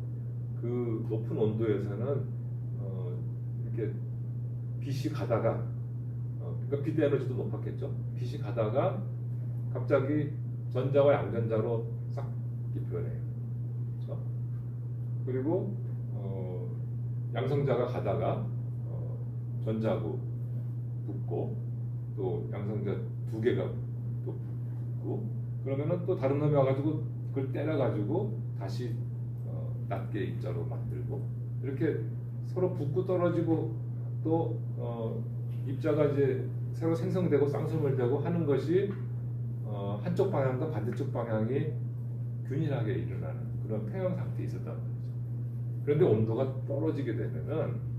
그 높은 온도에서는 이렇게 빛이 가다가 그러니까 빛 에너지도 높았겠죠. 빛이 가다가 갑자기 전자와 양전자로 싹 변해요. 그렇죠? 그리고 양성자가 가다가 전자하고 붙고 또 양성자 두 개가 또 붙고, 그러면은 또 다른 놈이 와가지고 그걸 때려가지고 다시 낮게 입자로 만들고, 이렇게 서로 붙고 떨어지고 또 입자가 이제 새로 생성되고 쌍수물되고 하는 것이 한쪽 방향과 반대쪽 방향이 균일하게 일어나는 그런 폐형 상태에 있었단 말이죠. 그런데 온도가 떨어지게 되면은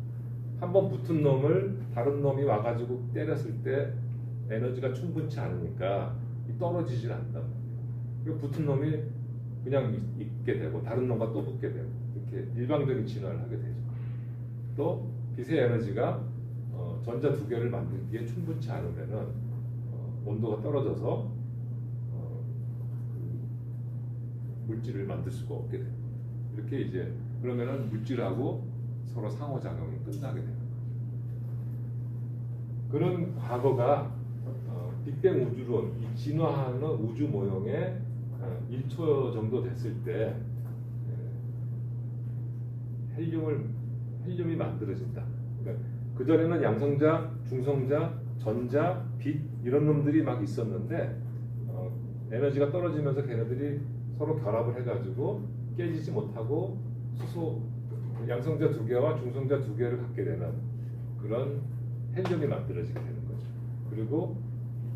한번 붙은 놈을 다른 놈이 와가지고 때렸을 때 에너지가 충분치 않으니까 떨어지질 않단 말이에요. 붙은 놈이 그냥 있게 되고 다른 놈과 또 붙게 되고 이렇게 일방적인 진화를 하게 되죠. 또 빛의 에너지가 전자 두 개를 만들기에 충분치 않으면은 온도가 떨어져서 물질을 만들 수가 없게 돼요. 이렇게 이제 그러면은 물질하고 서로 상호작용이 끝나게 되는 거죠. 그런 과거가 빅뱅 우주론, 이 진화하는 우주 모형의 1초 정도 됐을 때 헬륨이 만들어진다. 그러니까 그 전에는 양성자, 중성자, 전자, 빛 이런 놈들이 막 있었는데 에너지가 떨어지면서 걔네들이 서로 결합을 해가지고 깨지지 못하고 수소 양성자 두 개와 중성자 두 개를 갖게 되는 그런 헬륨이 만들어지게 되는 거죠. 그리고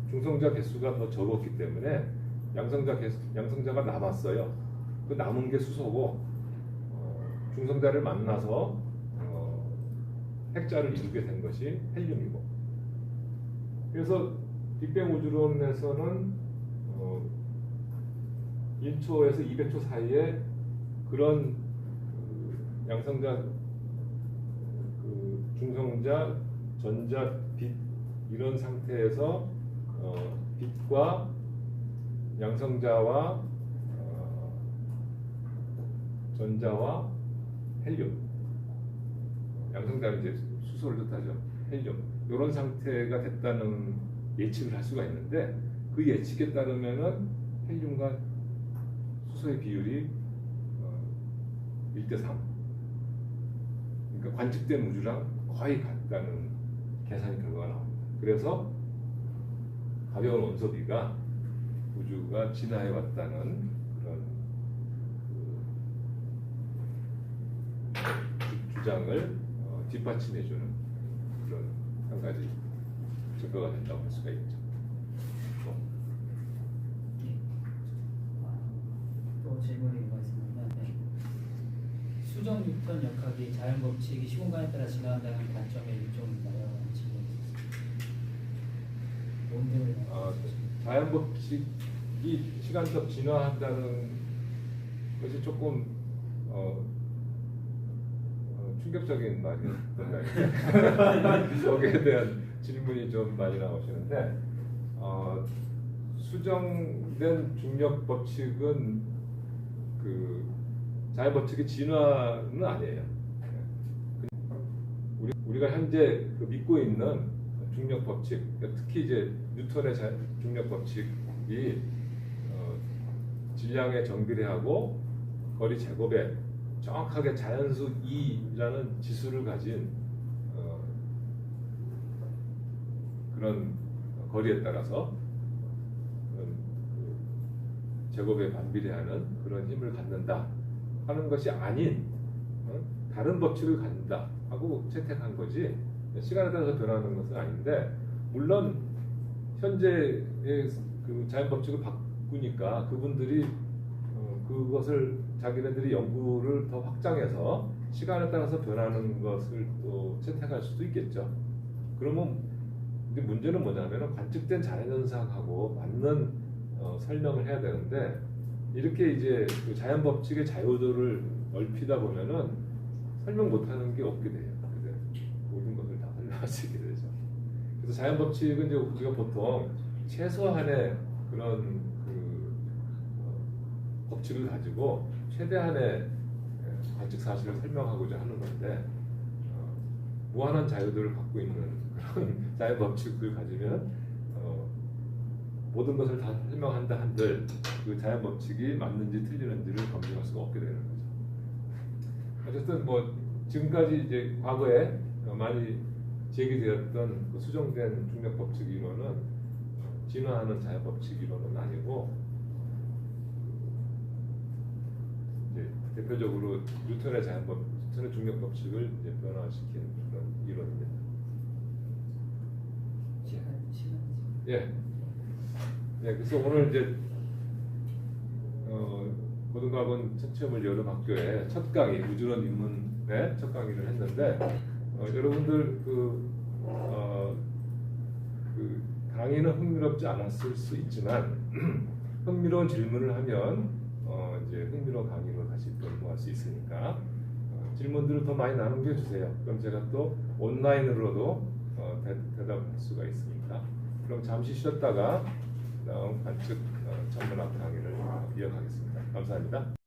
중성자 개수가 더 적었기 때문에 양성자가 남았어요. 그 남은 게 수소고 중성자를 만나서 핵자를 이루게 된 것이 헬륨이고, 그래서 빅뱅 우주론에서는 1초에서 200초 사이에 그런 양성자, 중성자, 전자, 빛 이런 상태에서 빛과 양성자와 전자와 헬륨, 양성자는 이제 수소를 뜻하죠. 헬륨 이런 상태가 됐다는 예측을 할 수가 있는데, 그 예측에 따르면은 헬륨과 수소의 비율이 1대 3, 그러니까 관측된 우주랑 거의 같다는 계산 결과가 나옵니다. 그래서 가벼운 원소비가 우주가 진화해 왔다는 그런 주장을 뒷받침해주는 그런 한 가지 증거가 된다고 할 수가 있죠. 또 질문이 뭐가 있습니다. 네. 수정 뉴턴 역학이 자연 법칙이 시공간에 따라 진화한다는 관점의 일종인가요? 질문이 뭔데? 자연 법칙이 시간적 진화한다는 것이 조금 충격적인 말이었던가요? 거기에 대한 질문이 좀 많이 나오시는데 수정된 중력 법칙은 그 자연 법칙의 진화는 아니에요. 우리가 현재 그 믿고 있는 중력 법칙, 특히 이제 뉴턴의 중력 법칙이 질량의 정비례하고 거리 제곱에 정확하게 자연수 2라는 지수를 가진 그런 거리에 따라서 제곱에 반비례하는 그런 힘을 갖는다 하는 것이 아닌 다른 법칙을 갖는다 하고 채택한 거지 시간에 따라서 변하는 것은 아닌데, 물론 현재의 그 자연 법칙을 바꾸니까 그분들이 그것을 자기네들이 연구를 더 확장해서 시간에 따라서 변하는 것을 또 채택할 수도 있겠죠. 그러면 근데 문제는 뭐냐면 관측된 자연현상하고 맞는 설명을 해야 되는데, 이렇게 이제 그 자연 법칙의 자유도를 넓히다 보면은 설명 못하는 게 없게 돼요. 모든 것을 다 설명할 수 있게 되죠. 그래서 자연 법칙은 이제 우리가 보통 최소한의 그런 그 법칙을 가지고 최대한의 관측 사실을 설명하고자 하는 건데, 무한한 자유도를 갖고 있는 그런 자연 법칙을 가지면 모든 것을 다 설명한다 한들 그 자연 법칙이 맞는지 틀리는지를 검증할 수가 없게 되는 거죠. 어쨌든 뭐 지금까지 이제 과거에 많이 제기되었던 그 수정된 중력 법칙 이론은 진화하는 자연 법칙 이론은 아니고, 이제 대표적으로 뉴턴의 뉴턴의 중력 법칙을 이제 변화시킨 그런 이론입니다. 예. 네, 그래서 오늘 이제 고등학원 첫 체험을 여름 학교에 첫 강의 우주론 입문의 첫 강의를 했는데, 여러분들 그 강의는 흥미롭지 않았을 수 있지만 흥미로운 질문을 하면 이제 흥미로운 강의로 다시 넘어갈 수 있으니까 질문들을 더 많이 나누게 해주세요. 그럼 제가 또 온라인으로도 대답할 수가 있으니까. 그럼 잠시 쉬었다가 다음 관측 전문학 강의를 이어가겠습니다. 감사합니다.